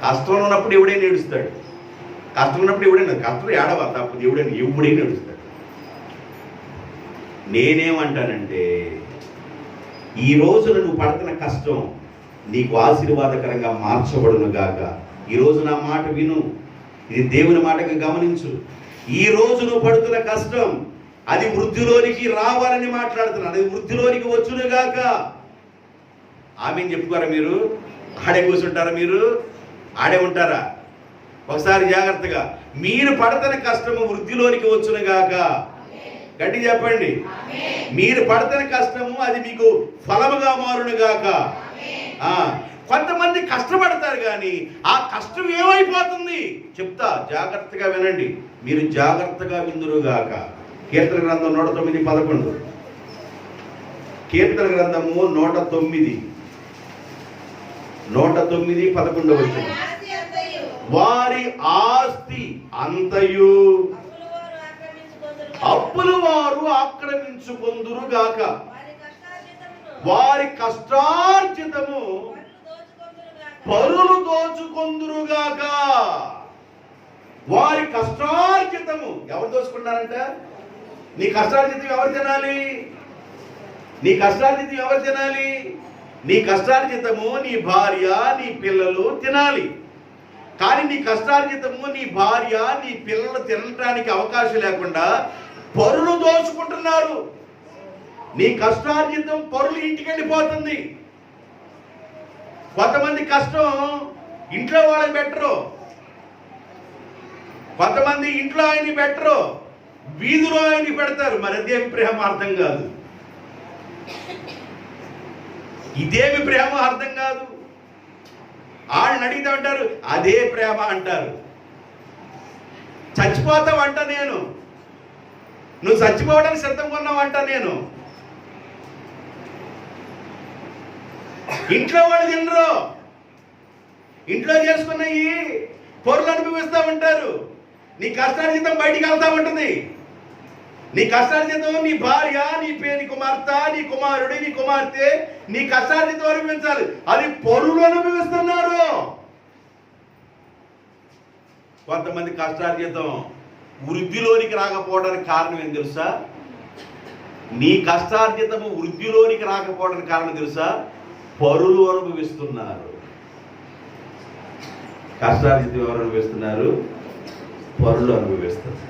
Speaker 1: కష్టంలో ఉన్నప్పుడు ఎవడైనా ఏడుస్తాడు. కష్టం ఉన్నప్పుడు ఎవడైనా కష్టం ఏడవ తప్పదు, ఎవడైనా ఏడుస్తాడు. నేనేమంటానంటే, ఈ రోజున నువ్వు పడుతున్న కష్టం నీకు ఆశీర్వాదకరంగా మార్చబడును గాక. ఈరోజు నా మాట విను, ఇది దేవుని మాటగా గమనించు. ఈ రోజు నువ్వు పడుతున్న కష్టం అది వృద్ధిలోనికి రావాలని మాట్లాడుతున్నాను. అది వృద్ధిలోనికి వచ్చును గాక. ఆమెను చెప్పుకోరా మీరు? ఆడే కూర్చుంటారా? మీరు ఆడే ఉంటారా? ఒకసారి జాగ్రత్తగా, మీరు పడుతున్న కష్టము వృద్ధిలోనికి వచ్చును గాక. గట్టి చెప్పండి. మీరు పడుతున్న కష్టము అది మీకు ఫలముగా మారును గాక. కొంతమంది కష్టపడతారు కానీ ఆ కష్టం ఏమైపోతుంది చెప్తా, జాగ్రత్తగా వినండి. మీరు జాగ్రత్తగా విందురు గాక. కీర్తన గ్రంథం 109:11. కీర్తన గ్రంథము 109:11. వారి ఆస్తి అంతయు అప్పులు వారు ఆక్రమించుకొందురు గాక. వారి కష్టార్జితము పరులు దోచుకొందురు గాక. వారి కష్టార్జితము ఎవరు దోచుకున్నారంట? నీ కష్టార్జితం ఎవరు తినాలి? నీ కష్టార్జితం ఎవరు తినాలి? నీ కష్టార్జితము నీ భార్య నీ పిల్లలు తినాలి. కానీ నీ కష్టార్జితము నీ భార్య నీ పిల్లలు తినడానికి అవకాశం లేకుండా పరులు దోచుకుంటున్నారు. నీ కష్టార్జితం పరులు ఇంటికి వెళ్ళిపోతుంది. కొంతమంది కష్టం ఇంట్లో వాళ్ళని పెట్టరు, కొంతమంది ఇంట్లో ఆయన్ని పెట్టరు, వీధిలో ఆయన్ని పెడతారు. మరి అదేం ప్రేమ అర్థం కాదు. ఇదేమి ప్రేమ అర్థం కాదు. వాళ్ళని అడిగితే అంటారు అదే ప్రేమ అంటారు. చచ్చిపోతావంట నేను, నువ్వు చచ్చిపోవడానికి సిద్ధంగా ఉన్నావంట నేను. ఇంట్లో వాళ్ళు తినరు, ఇంట్లో చేసుకున్నవి పొరులు అనుభవిస్తూ ఉంటారు. నీ కష్టార్జితం బయటికి వెళ్తా ఉంటుంది. నీ కష్టార్జితం నీ భార్య నీ కుమార్తె నీ కుమారుడు నీ కుమార్తె నీ కష్టార్జితం అనుభవించాలి. అది పొరులు అనుభవిస్తున్నారు. కొంతమంది కష్టార్జితం వృద్ధిలోనికి రాకపోవడానికి కారణం ఏం తెలుసా? నీ కష్టార్జితము వృద్ధిలోనికి రాకపోవడానికి కారణం తెలుసా? పరులు అనుభవిస్తున్నారు. కష్టార్జితం ఎవరు అనుభవిస్తున్నారు? పరులు అనుభవిస్తున్నారు.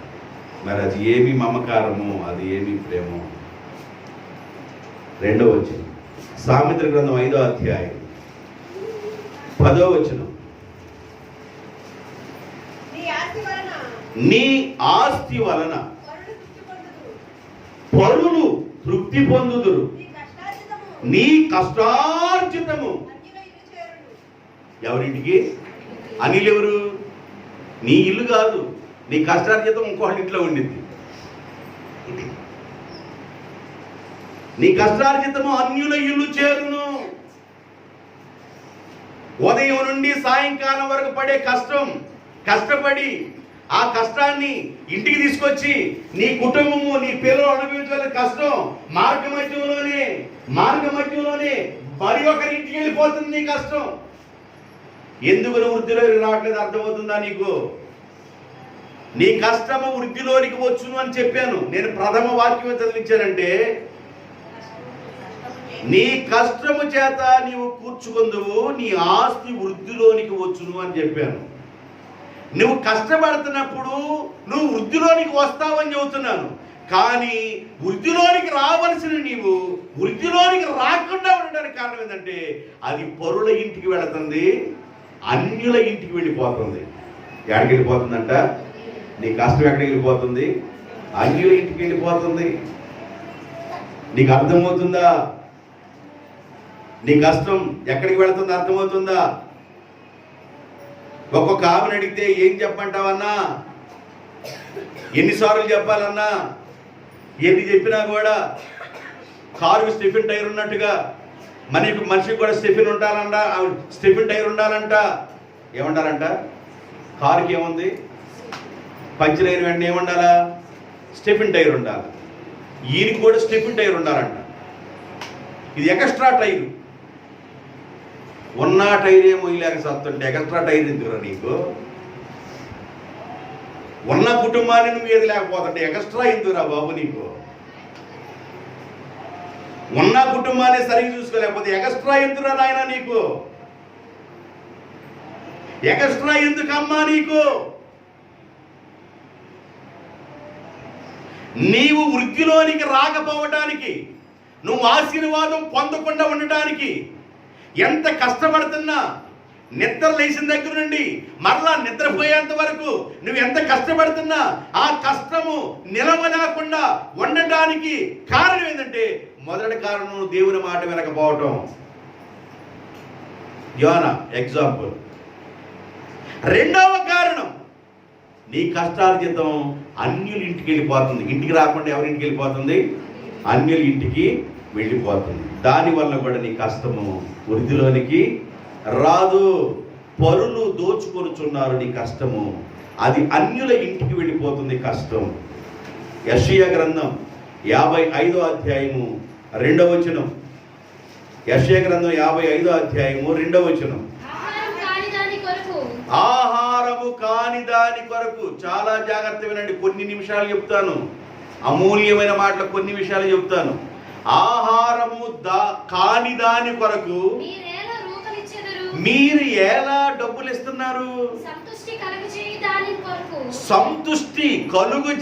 Speaker 1: మరి అది ఏమి మమకారము, అది ఏమి ప్రేమో? 2వ వచనం, సామెతల గ్రంథం 5వ అధ్యాయం 10వ వచనం. నీ ఆస్తి వలన పరులు తృప్తి పొందుదురు, నీ కష్టార్జితము ఎవరింటికి? అనిల్ ఎవరు? నీ ఇల్లు కాదు, నీ కష్టార్జితం ఇంకోటి ఇంట్లో ఉండింది. నీ కష్టార్జితము అన్యుల ఇల్లు చేరును. ఉదయం నుండి సాయంకాలం వరకు పడే కష్టం, కష్టపడి ఆ కష్టాన్ని ఇంటికి తీసుకొచ్చి నీ కుటుంబము నీ పిల్లలు అనుభవించాలని కష్టం మార్గ మధ్యంలోనే మరి ఒకరి ఇంటికి వెళ్ళిపోతుంది నీ కష్టం. ఎందుకు నువ్వు వృద్ధిలోకి రావట్లేదు అర్థమవుతుందా నీకు? నీ కష్టము వృద్ధిలోనికి వచ్చును అని చెప్పాను. నేను ప్రథమ వాక్యం చదివించానంటే నీ కష్టము చేత నీవు కూర్చుకొందువు, నీ ఆస్తి వృద్ధిలోనికి వచ్చును అని చెప్పాను. నువ్వు కష్టపడుతున్నప్పుడు నువ్వు వృద్ధిలోనికి వస్తావని చెబుతున్నాను. కానీ వృద్ధిలోనికి రావలసిన నీవు వృద్ధిలోనికి రాకుండా ఉండడానికి కారణం ఏంటంటే అది పరుల ఇంటికి వెళుతుంది, అన్యుల ఇంటికి వెళ్ళిపోతుంది. ఎక్కడికి వెళ్ళిపోతుందంట? నీ కష్టం ఎక్కడికి వెళ్ళిపోతుంది? అన్యుల ఇంటికి వెళ్ళిపోతుంది. నీకు అర్థమవుతుందా? నీ కష్టం ఎక్కడికి వెళుతుందో అర్థమవుతుందా? ఒక్కొక్క ఆమెను అడిగితే ఏం చెప్పంటావన్నా, ఎన్నిసార్లు చెప్పాలన్నా, ఏది చెప్పినా కూడా కారుకి స్టెఫిన్ టైర్ ఉన్నట్టుగా మనిషికి కూడా స్టెఫిన్ టైర్ ఉండాలంట. ఏముండాలంట? కారుకి ఏముంది? పంచర్ అయిన వెంటనే ఏముండాలా? స్టెఫిన్ టైర్ ఉండాలి. ఈయనకి కూడా స్టెఫిన్ టైర్ ఉండాలంట. ఇది ఎక్స్ట్రా టైర్. ఉన్న టైర్ ఏమో ఇలాగ సత్తుంటే ఎక్స్ట్రా టైర్ ఎందుకురా నీకు? ఉన్న కుటుంబాన్ని నువ్వు ఏది లేకపోతుంటే ఎక్స్ట్రా ఎందుకురా బాబు నీకు? ఉన్న కుటుంబాన్ని సరిగ్గా చూసుకోలేకపోతే ఎక్స్ట్రా ఎందుకురా నాయన నీకు? ఎక్స్ట్రా ఎందుకమ్మా నీకు? నీవు వృద్ధిలోనికి రాకపోవడానికి, నువ్వు ఆశీర్వాదం పొందకుండా ఉండటానికి ఎంత కష్టపడుతున్నా, నిద్ర లేచిన దగ్గర నుండి మరలా నిద్రపోయేంత వరకు నువ్వు ఎంత కష్టపడుతున్నా ఆ కష్టము నిలవలేకుండా ఉండటానికి కారణం ఏంటంటే, మొదటి కారణం దేవుని మాట వినకపోవటం. యోనా ఎగ్జాంపుల్. రెండవ కారణం, నీ కష్టార్జితం అన్యుల ఇంటికి వెళ్ళిపోతుంది. ఇంటికి రాకుండా ఎవరింటికి వెళ్ళిపోతుంది? అన్యుల ఇంటికి వెళ్ళిపోతుంది. దానివల్ల కూడా నీ కష్టము వృద్ధిలోనికి రాదు. పరులు దోచుకొనుచున్నారు నీ కష్టము, అది అన్యుల ఇంటికి వెళ్ళిపోతుంది కష్టం. యెషయా గ్రంథం 55వ అధ్యాయము 2వ వచనం. యెషయా గ్రంథం 55వ అధ్యాయము 2వ వచనం. ఆహారము కాని దాని కొరకు. చాలా జాగ్రత్త వినండి, కొన్ని నిమిషాలు చెప్తాను, అమూల్యమైన మాటలు కొన్ని విషయాలు చెప్తాను. ఆహారము కాని దాని కొరకు మీరు ఎలా డబ్బులు ఇస్తున్నారు? సంతుష్టి కలుగు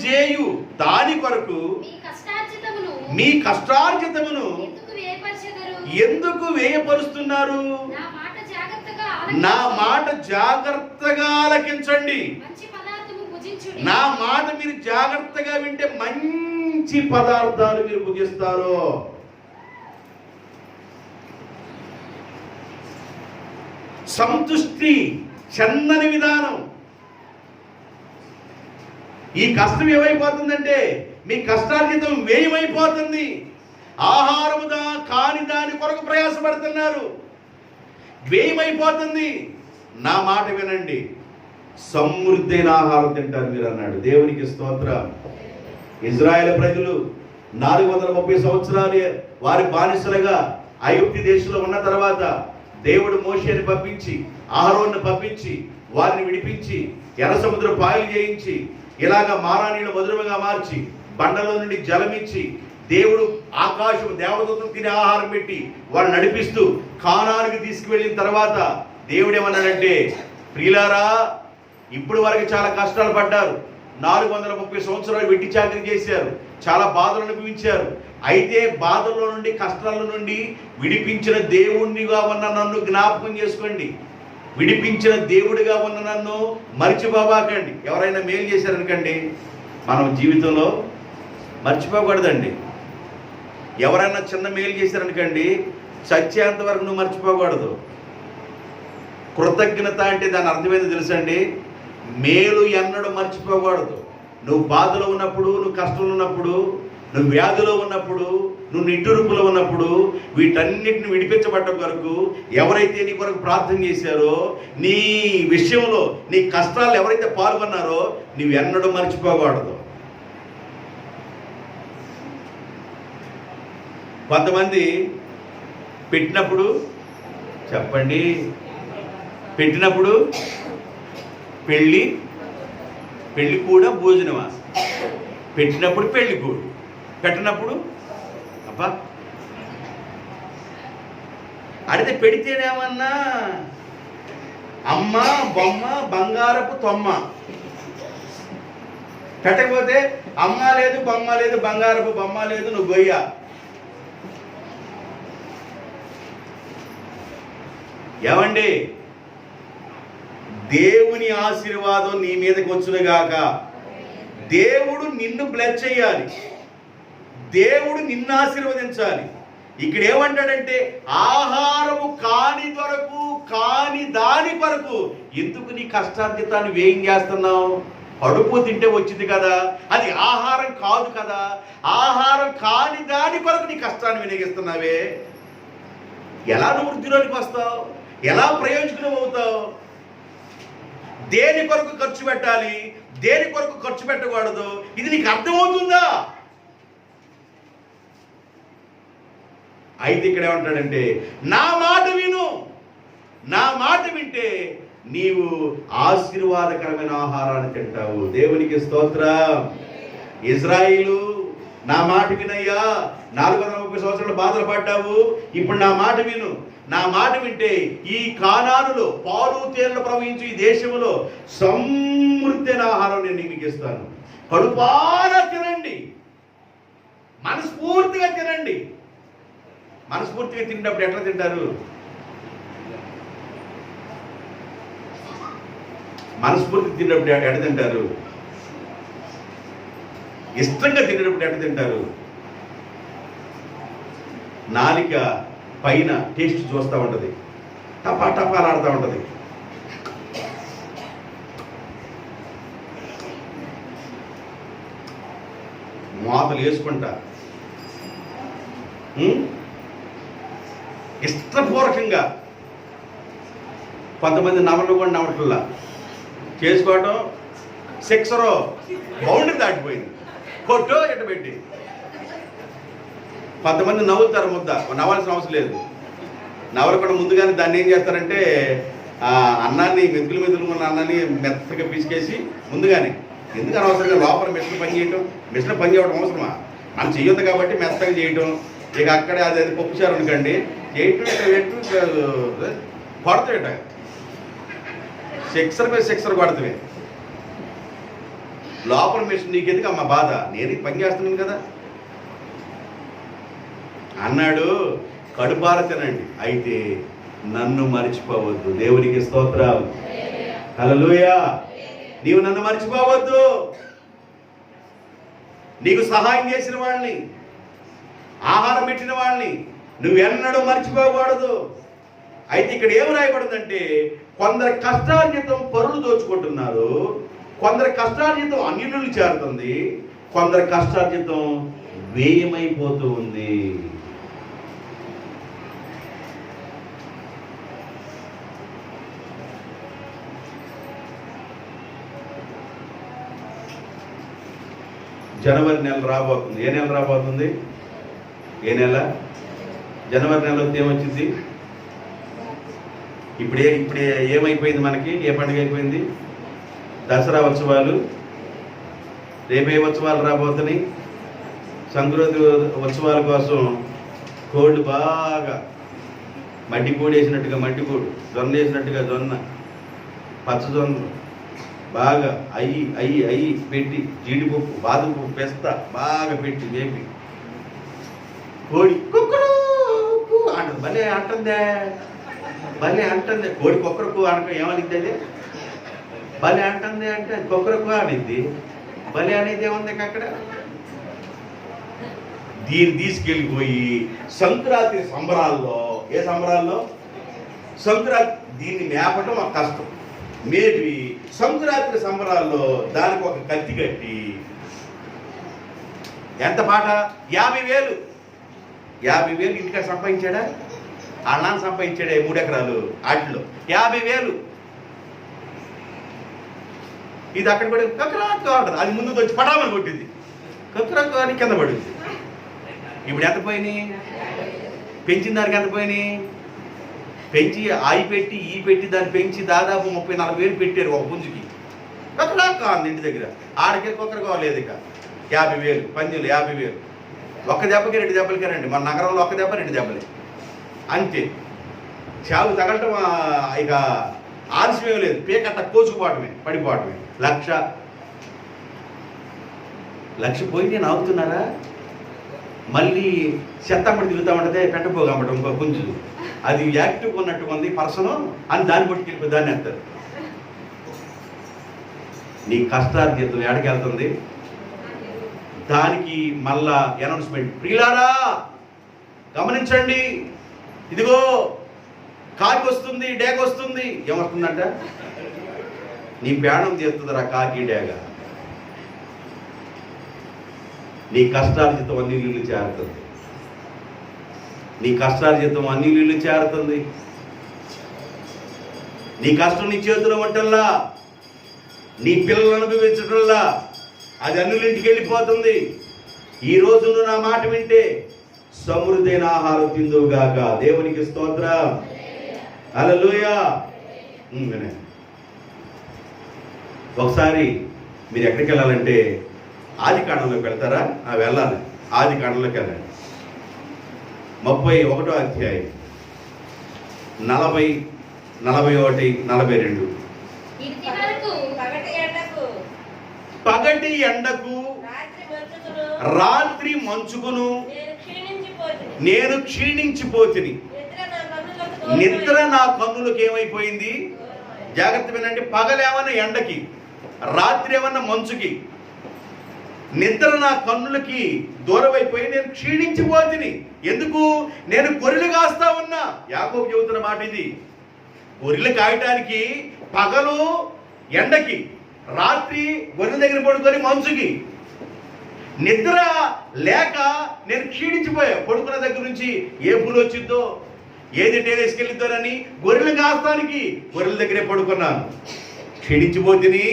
Speaker 1: చేయు దాని కొరకు మీ కష్టార్జితమును ఎందుకు వ్యయపరుస్తున్నారు? నా మాట జాగ్రత్తగా ఆలకించండి. నా మాట మీరు జాగ్రత్తగా వింటే మంచి పదార్థాలు మీరు భుజిస్తారు. సంతుష్టి, చందని విధానం. ఈ కష్టం ఏమైపోతుందంటే మీ కష్టార్జితం వ్యయమైపోతుంది. ఆహారము కాని దాని కొరకు ప్రయాసపడుతున్నారు, వ్యయమైపోతుంది. నా మాట వినండి, సమృద్ధైన ఆహారం తింటారు మీరు అన్నాడు. దేవునికి స్తోత్రం. ఇజ్రాయేల్ ప్రజలు 430 సంవత్సరాలు వారి బానిసలుగా ఐగుప్తు దేశంలో ఉన్న తర్వాత దేవుడు మోషేని పంపించి, అహరోనును పంపించి వారిని విడిపించి, ఎర్ర సముద్ర పాయలు చేయించి, ఇలాగ మారానీళ్ళు మధురముగా మార్చి, బండలో నుండి జలమిచ్చి, దేవుడు ఆకాశం దేవదూతలు తినే ఆహారం పెట్టి వాళ్ళు నడిపిస్తూ కానానికి తీసుకువెళ్ళిన తర్వాత దేవుడు ఏమన్నాడంటే, ప్రియులారా, ఇప్పుడు వరకు చాలా కష్టాలు పడ్డారు, 430 సంవత్సరాలు వెట్టి చాకరీ చేశారు, చాలా బాధలు అనుభవించారు. అయితే బాధల్లో నుండి, కష్టాల నుండి విడిపించిన దేవుడిగా ఉన్న నన్ను జ్ఞాపకం చేసుకోండి. విడిపించిన దేవుడిగా ఉన్న నన్ను మర్చిపోబాకండి. ఎవరైనా మేలు చేశారనుకండి, మనం జీవితంలో మర్చిపోకూడదండి. ఎవరైనా చిన్న మేలు చేశారనుకండి, చచ్చేంత వరకు నువ్వు మర్చిపోకూడదు. కృతజ్ఞత అంటే దాని అర్థమైంది తెలుసండి. మేలు ఎన్నడూ మర్చిపోకూడదు. నువ్వు బాధలో ఉన్నప్పుడు, నువ్వు కష్టంలో ఉన్నప్పుడు, నువ్వు వ్యాధిలో ఉన్నప్పుడు, నువ్వు నిట్టూర్పులో ఉన్నప్పుడు, వీటన్నిటిని విడిపించబడ్డ కొరకు ఎవరైతే నీ కొరకు ప్రార్థన చేశారో, నీ విషయంలో నీ కష్టాలు ఎవరైతే పాల్గొన్నారో నువ్వు ఎన్నడూ మర్చిపోకూడదు. కొంతమంది పెట్టినప్పుడు చెప్పండి, పెట్టినప్పుడు పెళ్ళి కూడా భోజనమా? పెట్టినప్పుడు పెళ్లి కూడు, పెట్టినప్పుడు అబ్బా అడితే పెడితేనేమన్నా అమ్మ బొమ్మ బంగారపు తొమ్మ, పెట్టకపోతే అమ్మ లేదు బొమ్మ లేదు బంగారపు బొమ్మ లేదు నువ్వు గొయ్య. ఏమండి, దేవుని ఆశీర్వాదం నీ మీదకి వచ్చునుగాక. దేవుడు నిన్ను బ్లెస్ చేయాలి, దేవుడు నిన్ను ఆశీర్వదించాలి. ఇక్కడ ఏమంటాడంటే ఆహారము కాని దొరకు కాని దాని కొరకు ఎందుకు నీ కష్టార్జితాన్ని వ్యయం చేస్తున్నావు? కడుపు తింటే వచ్చింది కదా, అది ఆహారం కాదు కదా. ఆహారం కాని దాని కొరకు నీ కష్టాన్ని వినియోగిస్తున్నావే. ఎలా నువ్వు వృద్ధిలోనికి వస్తావు? ఎలా ప్రయోజనం అవుతావు? దేని కొరకు ఖర్చు పెట్టాలి, దేని కొరకు ఖర్చు పెట్టకూడదు, ఇది నీకు అర్థమవుతుందా? అయితే ఇక్కడ ఏమంటాడంటే నా మాట విను, నా మాట వింటే నీవు ఆశీర్వాదకరమైన ఆహారాన్ని తింటావు. దేవునికి స్తోత్రం. ఇజ్రాయిలు నా మాట వినయ్యా, 430 సంవత్సరాలు బాధలు పడ్డావు, ఇప్పుడు నా మాట విను. నా మాట వింటే ఈ కానానులో పాలు తేళ్లు ప్రవహించు ఈ దేశంలో సమృద్ధైన ఆహారం నేను మీకు ఇస్తాను. కడుపారా తినండి, మనస్ఫూర్తిగా తినండి. మనస్ఫూర్తిగా తిన్నప్పుడు ఎట్లా తింటారు? మనస్ఫూర్తి తిన్నప్పుడు ఎట్లా తింటారు? ఇష్టంగా తినేటప్పుడు ఎట్లా తింటారు? నాలిక పైన టేస్ట్ చూస్తూ ఉంటుంది, టపా టపాలాడుతూ ఉంటుంది. మోతలు వేసుకుంటా ఇష్టపూర్వకంగా. కొంతమంది నవలు కూడా నవట్లా చేసుకోవటం, సిక్సరో బౌండరీ దాటిపోయింది, కొట్టో ఎట్ట పెట్టి. కొంతమంది నవ్వుతారు, ముద్ద నవ్వాల్సిన అవసరం లేదు. నవలు కూడా ముందుగానే దాన్ని ఏం చేస్తారంటే అన్నాన్ని మెతుకులు ఉన్న అన్నాన్ని మెత్తగా పిసికేసి ముందుగానే, ఎందుకు అనవసరంగా లోపల మిషన్ పని చేయటం, మిషన్ పని చేయడం అవసరమా? మనం చెయ్యొద్దు కాబట్టి మెత్తగా చేయటం. ఇక అక్కడే అది పప్పుచారు అనుకోండి, చేయటం కొడతాయట, సిక్సర్ మీద సిక్సర్ కొడతాయి. లోపల మిషన్ నీకు ఎందుకు అమ్మ బాధ, నేను పని చేస్తున్నాను కదా అన్నాడు. కడుపార తినండి, అయితే నన్ను మర్చిపోవద్దు. దేవునికి స్తోత్రం. హల్లెలూయా. నీవు నన్ను మర్చిపోవద్దు. నీకు సహాయం చేసిన వాళ్ళని, ఆహారం పెట్టిన వాళ్ళని నువ్వెన్నడూ మర్చిపోకూడదు. అయితే ఇక్కడ ఏం రాయబడిందంటే కొందరు కష్టార్జితం పరులు దోచుకుంటున్నారు, కొందరు కష్టార్జితం అన్యులు చేరుతుంది, కొందరు కష్టార్జితం వ్యయమైపోతూ ఉంది. జనవరి నెల రాబోతుంది. ఏ నెల రాబోతుంది? ఏ నెల? జనవరి నెల వస్తే ఏమొచ్చింది? ఇప్పుడే ఏమైపోయింది మనకి? ఏ పండుగ అయిపోయింది? దసరా ఉత్సవాలు. రేపే ఉత్సవాలు రాబోతున్నాయి. సంక్రాంతి ఉత్సవాల కోసం కోళ్ళు బాగా మడ్డిపూడి వేసినట్టుగా మడ్డిపూడి, జొన్న వేసినట్టుగా జొన్న, పచ్చజొన్నలు బాగా అయ్యి పెట్టి, జీడిపప్పు, బాదపప్పు, పెస్తా బాగా పెట్టి వేపి కోడి కుక్కరు అంటుంది. భలే అంటుందే, భలే అంటుంది. కోడి కుక్కరకు అనక ఏమనిద్ది? అది భలే అంటుంది అంటే అది కుక్కరకు అనిద్ది. భలే అనేది ఏముంది అక్కడ? దీన్ని తీసుకెళ్ళిపోయి సంక్రాంతి సంబరాల్లో, ఏ సంబరాల్లో? సంక్రాంతి దీన్ని మేపటం మాకు కష్టం. మేబీ సంక్రాంతి సంబరాల్లో దానికి ఒక కత్తి కట్టి ఎంత పాట? 50,000 ఇంటికాడ సంపాదించాడా? అన్నాన్ని సంపాదించాడే 3 ఎకరాలు వాటిలో 50,000. ఇది అక్కడ పడి కక్కరాకు ఉంటుంది, అది ముందుకు వచ్చి పడామని కొట్టింది, కక్కరాకు అని కింద పడింది. ఇప్పుడు ఎంత పోయినాయి? పెంచిన దానికి ఎంత పోయినాయి? పెంచి పెట్టి పెట్టి దాన్ని పెంచి దాదాపు 30-40,000 పెట్టారు ఒక పుంజుకి. కక్కరాకు కావాలి ఇంటి దగ్గర, ఆడికి కుక్కర కాలేదు. ఇక 50,000 పందులు, 50,000 ఒక్క దెబ్బకి 2 దెబ్బలకేనండి. మన నగరంలో ఒక్క దెబ్బ 2 దెబ్బలే అంతే. చావు తగలటం ఇక ఆలస్యం లేదు, పేకట్ట కోసుకుపోవటమే, పడిపోవటమే. 1,00,000 పోయి నేను ఆగుతున్నారా? మళ్ళీ చెత్తమ్మడి తిరుగుతూ ఉంటుంది, పెట్టపోగమ్మటం ఇంకో పుంజు. అది యాక్టివ్గా ఉన్నట్టుగా ఉంది పర్సను అని దాన్ని కొట్టుకెళ్ళిపోయి దాన్ని వేస్తారు. నీ కష్టార్జితం ఎక్కడికి వెళ్తుంది? దానికి మళ్ళా అనౌన్స్మెంట్, ప్రియులారా గమనించండి, ఇదిగో కాకి వస్తుంది, డేగ వస్తుంది. ఏమొస్తుందంట? నీ ప్రాణం తీస్తుందిరా కాకి డేగ. నీ కష్టార్జితం అన్ని నీళ్ళు చేరుతుంది. నీ కష్టార్జితం అన్ని నీళ్ళు చేరుతుంది. నీ కష్టం నీ చేతిలో ఉంటల్లా, నీ పిల్లలు అనుభవించటంలా అది అన్నులింటికి వెళ్ళిపోతుంది. ఈ రోజు నువ్వు నా మాట వింటే సమృద్ధైన ఆహారం తిందువుగాక. దేవునికి స్తోత్రం. హల్లెలూయా. ఒకసారి మీరు ఎక్కడికి వెళ్ళాలంటే ఆది కాండంలోకి వెళ్తారా? వెళ్ళాలి. ఆది కాండంలోకి వెళ్ళండి. 31వ అధ్యాయం 40, 41, 42. పగటి ఎండకు రాత్రి మంచుకును నేను క్షీణించిపోతిని. నిద్ర నా కన్నులకు ఏమైపోయింది? జాగ్రత్త వినండి. పగలేమన్నా ఎండకి, రాత్రి ఏమన్నా మంచుకి, నిద్ర నా కన్నులకి దూరమైపోయి నేను క్షీణించిపోతిని. ఎందుకు? నేను గొర్రెలు కాస్తా ఉన్నా. యాకోబు చెబుతున్న మాట ఇది. గొర్రెలు కాయటానికి పగలు ఎండకి, రాత్రి గొర్రెల దగ్గర పడుకొని మంచుకి. నిద్ర లేక నేను క్షీణించిపోయా. పడుకున్న దగ్గర నుంచి ఏ పూలు వచ్చిందో, ఏది టేరేసుకెళ్ళిద్దోనని గొర్రెలు కాస్తానికి గొర్రెల దగ్గరే పడుకున్నాను. క్షీణించిపోతిని.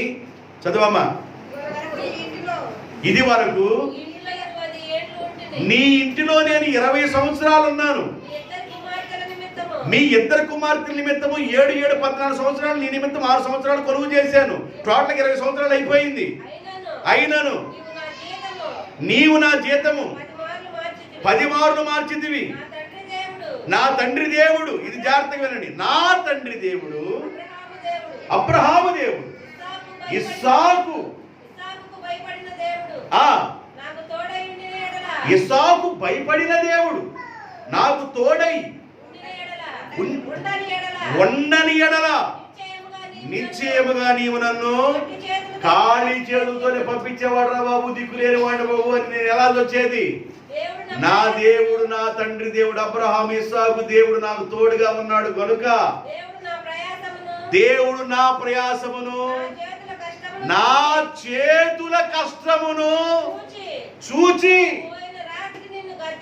Speaker 1: చదవమ్మా. ఇది వరకు నీ ఇంటిలో నేను 20 సంవత్సరాలు ఉన్నాను. మీ ఇద్దరు కుమార్తెల నిమిత్తము 7, 14 సంవత్సరాలు, నీ నిమిత్తం 6 సంవత్సరాలు కొలువు చేశాను. టోటల్ 20 సంవత్సరాలు అయిపోయింది. అయినను నీవు నా జీతము 10 మార్లు మార్చితివి. నా తండ్రి దేవుడు, ఇది జాగ్రత్తగా వినండి, నా తండ్రి దేవుడు అబ్రహాము దేవుడు, ఇస్సాకు ఇస్సాకు భయపడిన దేవుడు నాకు తోడై ఉండని ఎడల నిశ్చయముగా నీవు నన్ను ఖాళీ చేతులతోనే పంపించేవాడు రా బాబు, దిక్కులేని వాడు బాబు అని నేను ఎలా వచ్చేది? నా దేవుడు, నా తండ్రి దేవుడు అబ్రహాము ఇస్సాకు దేవుడు నాకు తోడుగా ఉన్నాడు గనుక దేవుడు నా ప్రయాసమును నా చేతుల కష్టమును చూచి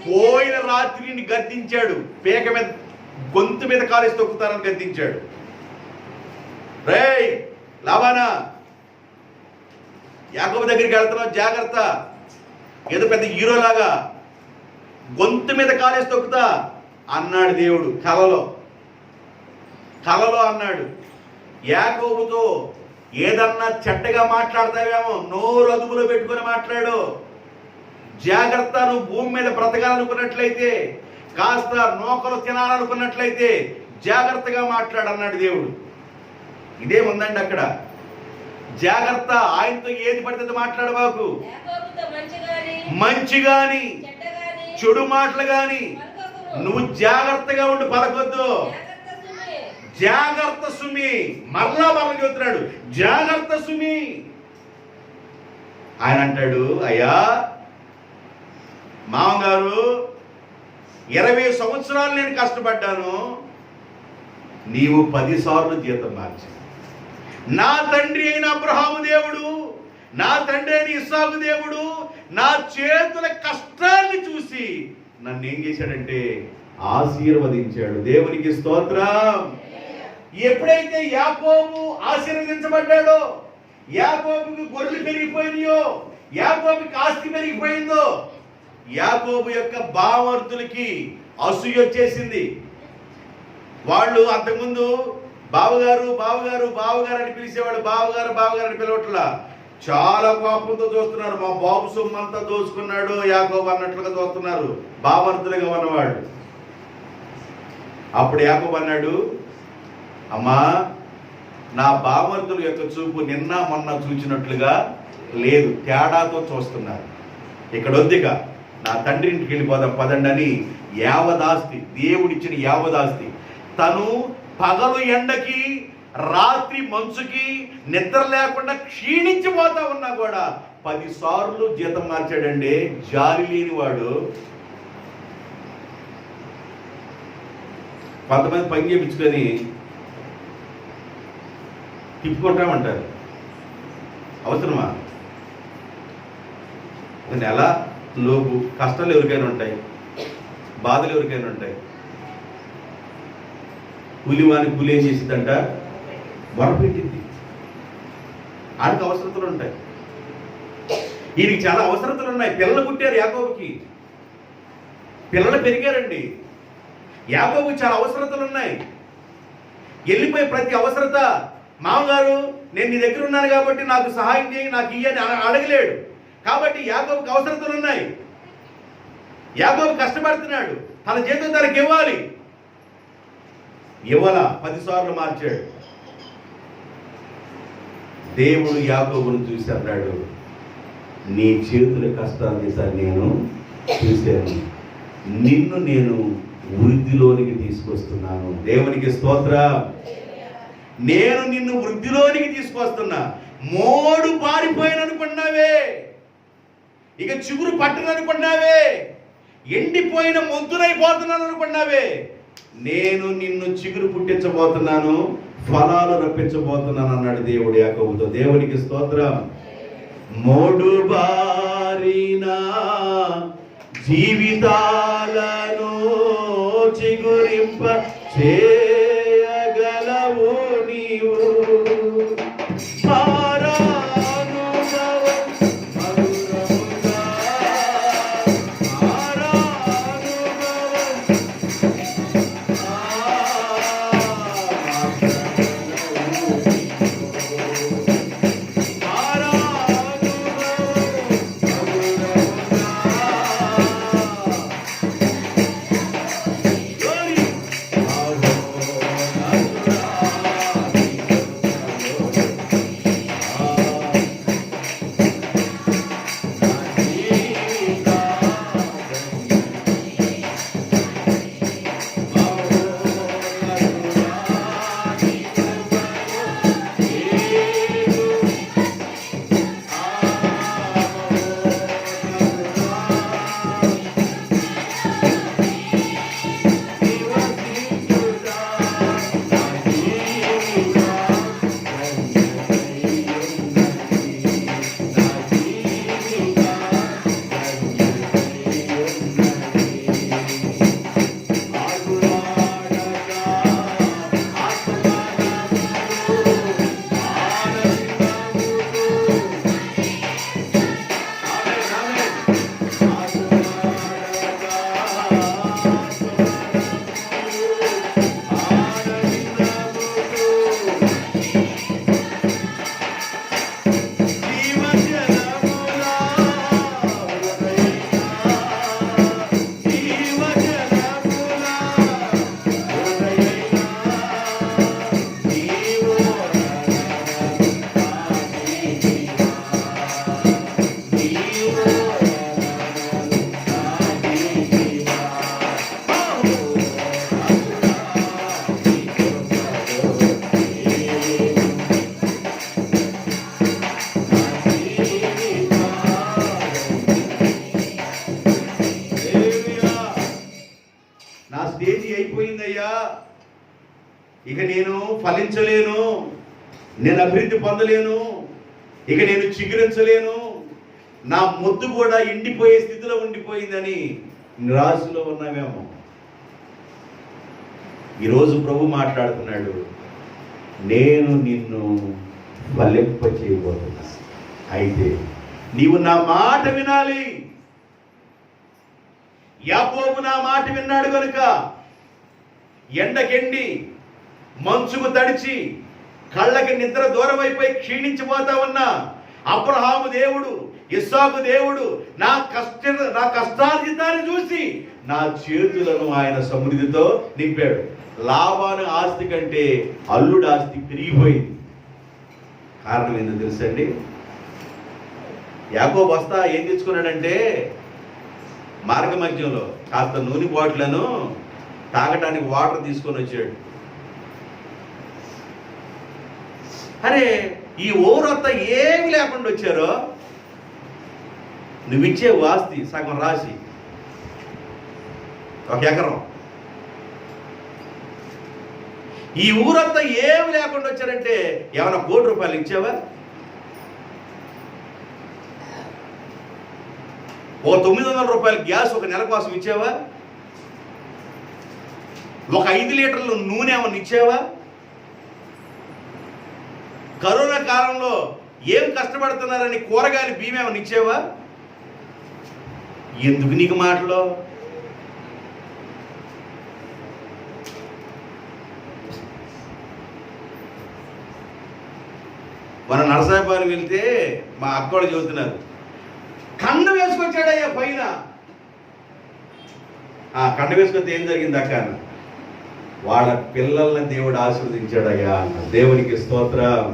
Speaker 1: పోయిన రాత్రి నిన్ను గద్దించాడు. పేక మీద, గొంతు మీద కాలేసి తొక్కుతారని గద్దించాడు. రేయ్ లాబానా, యాకోబు దగ్గరికి వెళ్తున్నావు, జాగ్రత్త. ఏదో పెద్ద హీరోలాగా గొంతు మీద కాలేసి తొక్కుతా అన్నాడు దేవుడు. కలలో అన్నాడు. యాకోబుతో ఏదన్నా చెడ్డగా మాట్లాడతావేమో, నోరు అదుపులో పెట్టుకుని మాట్లాడు. జాగ్రత్త, నువ్వు భూమి మీద బ్రతకాలనుకున్నట్లయితే, కాస్త నోకలు తినాలనుకున్నట్లయితే జాగ్రత్తగా మాట్లాడన్నాడు దేవుడు. ఇదేముందండి అక్కడ? జాగ్రత్త, ఆయనతో ఏది పడితే మాట్లాడబాకు. మంచి గాని చెడు మాటలు గాని నువ్వు జాగ్రత్తగా ఉండి పలకొద్దు. జాగ్రత్త సుమి. మరలా చెబుతున్నాడు, జాగ్రత్త సుమి. ఆయన అంటాడు, అయ్యా మామగారు 20 సంవత్సరాలు నేను కష్టపడ్డాను, నీవు 10 సార్లు జీతం మార్చి. నా తండ్రి అయిన అబ్రహాము దేవుడు, నా తండ్రి అయిన ఇస్సాకు దేవుడు నా చేతుల కష్టాన్ని చూసి నన్ను ఏం చేశాడంటే ఆశీర్వదించాడు. దేవునికి స్తోత్రం. ఎప్పుడైతే యాకోబు ఆశీర్వదించబడ్డాడో, యాకోబుకి గొర్రెలు పెరిగిపోయినాయో, యాకోబుకి ఆస్తి పెరిగిపోయిందో, యాకోబు యొక్క బావమర్దులకి అసూయ వచ్చేసింది. వాళ్ళు అంతకుముందు బావగారు బావగారు బావగారు అని పిలిచేవాడు. బావగారు బావగారు అని పిలవట్లా, చాలా కోపంతో చూస్తున్నారు. మా బాబు సొమ్మంతా దోచుకున్నాడు యాకోబు అన్నట్లుగా చూస్తున్నారు బావమర్దులుగా ఉన్నవాడు. అప్పుడు యాకోబు అన్నాడు, అమ్మా నా బావమర్దుల యొక్క చూపు నిన్న మొన్న చూచినట్లుగా లేదు, తేడాతో చూస్తున్నారు. ఇక్కడ వద్దిగా నా తండ్రి ఇంటికి వెళ్ళిపోదాం పదండి అని యావదాస్తి, దేవుడిచ్చిన యావదాస్తి, తను పగలు ఎండకి రాత్రి మంచుకి నిద్ర లేకుండా క్షీణించిపోతా ఉన్నా కూడా 10 సార్లు జీతం మార్చాడండి. జాలి లేని వాడు. కొంతమంది పని చేయించుకొని తిప్పుకుంటామంటారు. అవసరమా? నెల లోపు కష్టాలు ఎవరికైనా ఉంటాయి, బాధలు ఎవరికైనా ఉంటాయి. కూలివాని కూలి ఏం చేసిందంట? మొరపెట్టింది. ఆడికి అవసరతలు ఉంటాయి, ఈయనకి చాలా అవసరతలు ఉన్నాయి. పిల్లలు పుట్టారు యాకోబుకి, పిల్లలు పెరిగారండి. యాకోబుకి చాలా అవసరతలు ఉన్నాయి. వెళ్ళిపోయి ప్రతి అవసరత, మామగారు నేను నీ దగ్గర ఉన్నాను కాబట్టి నాకు సహాయం చేయి, నాకు ఇయ్యని అడగలేడు. కాబట్టి యాకోబుకి అవసరతలు ఉన్నాయి. యాకోబు కష్టపడుతున్నాడు, తన జీతం తనకి ఇవ్వాలి. ఇవ్వాల 10 సార్లు మార్చాడు. దేవుడు యాకోబును చూసి అన్నాడు, నీ చేతుల కష్టాన్ని సార్ నేను చూశాను, నిన్ను నేను వృద్ధిలోనికి తీసుకొస్తున్నాను. దేవునికి స్తోత్రం. నేను నిన్ను వృద్ధిలోనికి తీసుకొస్తున్నా. మోడు పారిపోయిననుకున్నావే, ఇక చిగురు పట్టననుకున్నావే, ఎండిపోయిన మొద్దునైపోతున్నాను అనుకున్నావే, నేను నిన్ను చిగురు పుట్టించబోతున్నాను, ఫలాలు రప్పించబోతున్నాను అన్నాడు దేవుడు యాకోబుతో. దేవునికి స్తోత్రం. మోడు బారిన జీవితాలను చిగురింప చేయగలవు నీవు. ఇక నేను ఫలించలేను, నేను అభివృద్ధి పొందలేను, ఇక నేను చిగురించలేను, నా మొద్దు కూడా ఎండిపోయే స్థితిలో ఉండిపోయిందని నిరాశలో ఉన్నామేమో. ఈరోజు ప్రభు మాట్లాడుతున్నాడు, నేను నిన్ను ఫలింప చేయబోతున్నా, అయితే నీవు నా మాట వినాలి. యాకోబు నా మాట విన్నాడు కనుక ఎండకెండి మంచుకు తడిచి కళ్ళకి నిద్ర దూరం అయిపోయి క్షీణించిపోతా ఉన్నా అబ్రహాము దేవుడు, ఇస్సాకు దేవుడు నా కష్టార్జితాన్ని చూసి నా చేతులను ఆయన సమృద్ధితో నింపాడు. లాభాను ఆస్తి కంటే అల్లుడు ఆస్తి పెరిగిపోయింది. కారణం ఏందో తెలుసండి? యాకోబు బస్తా ఏం తెచ్చుకున్నాడంటే మార్గ మధ్యంలో కాస్త నూనె బాటిళ్లను తాగటానికి వాటర్ తీసుకొని వచ్చాడు. అరే ఈ ఊరంతా ఏమి లేకుండా వచ్చారో నువ్వు ఇచ్చే ఆస్తి సగం రాసి 1 ఎకరం. ఈ ఊరంతా ఏమి లేకుండా వచ్చారంటే ఏమైనా ₹1 కోటి ఇచ్చావా? ఓ ₹900 గ్యాస్ ఒక నెల కోసం ఇచ్చావా? ఒక 5 లీటర్లు నూనె ఏమన్నా ఇచ్చావా? కరోనా కాలంలో ఏం కష్టపడుతున్నారని కూరగాయలు బియ్యం ఏమన్నా ఇచ్చావా? ఎందుకు నీకు మాటలో? మన నరసాయపాలెం వెళ్తే మా అక్కోడు చెబుతున్నారు, కండ వేసుకొచ్చాడయ్యా పైన. కండ వేసుకొస్తే ఏం జరిగింది అక్క? వాళ్ళ పిల్లల్ని దేవుడు ఆశీర్వదించాడయ్యా అన్న. దేవునికి స్తోత్రం,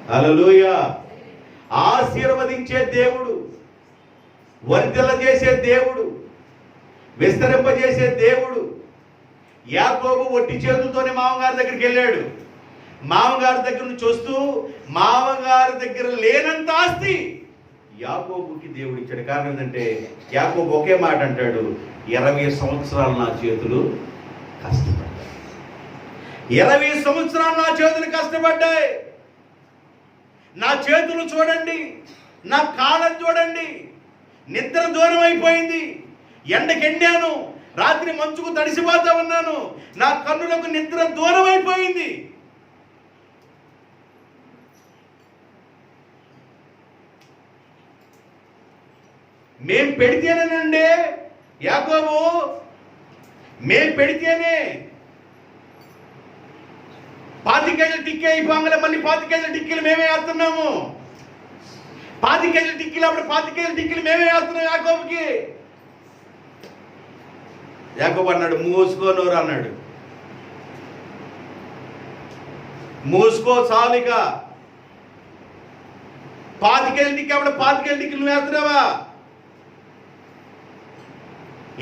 Speaker 1: హల్లెలూయా. ఆశీర్వదించే దేవుడు, వర్ధిల్ల చేసే దేవుడు, విస్తరింపజేసే దేవుడు. యాకోబు ఒట్టి చేతులతోనే మామగారి దగ్గరికి వెళ్ళాడు. మామగారి దగ్గర నుంచి వస్తూ మామగారి దగ్గర లేనంత ఆస్తి యాకోబుకి దేవుడు ఇచ్చాడు. కారణం ఏంటంటే యాకోబు ఒకే మాట అంటాడు, 20 సంవత్సరాలు నా చేతులు కష్టపడ్డాయి. 20 సంవత్సరాలు నా చేతులు కష్టపడ్డాయి. నా చేతులు చూడండి, నా కాళ్ళను చూడండి, నిద్ర దూరం అయిపోయింది, ఎండకెండాను, రాత్రి మంచుకు తడిసిపోతా ఉన్నాను, నా కన్నులకు నిద్ర దూరం అయిపోయింది. మేం పెడితేనేనండి యాకోబు, మేం పెడితేనే 25 కేజీల టిక్కీ అయిపోగానే మళ్ళీ 25 కేజీల టిక్కీలు మేమే వేస్తున్నాము. 25 కేజీల టిక్కీలు అప్పుడు 25 కేజీల టిక్కీలు మేమే వేస్తున్నాం యాకోబుకి. యాకోబు అన్నాడు, మూసుకోనోరు అన్నాడు. మూసుకో చాలిక. 25 కేజీల టిక్కీ అప్పుడు 25 కేజీల టిక్కీలు నువ్వు వేస్తున్నావా?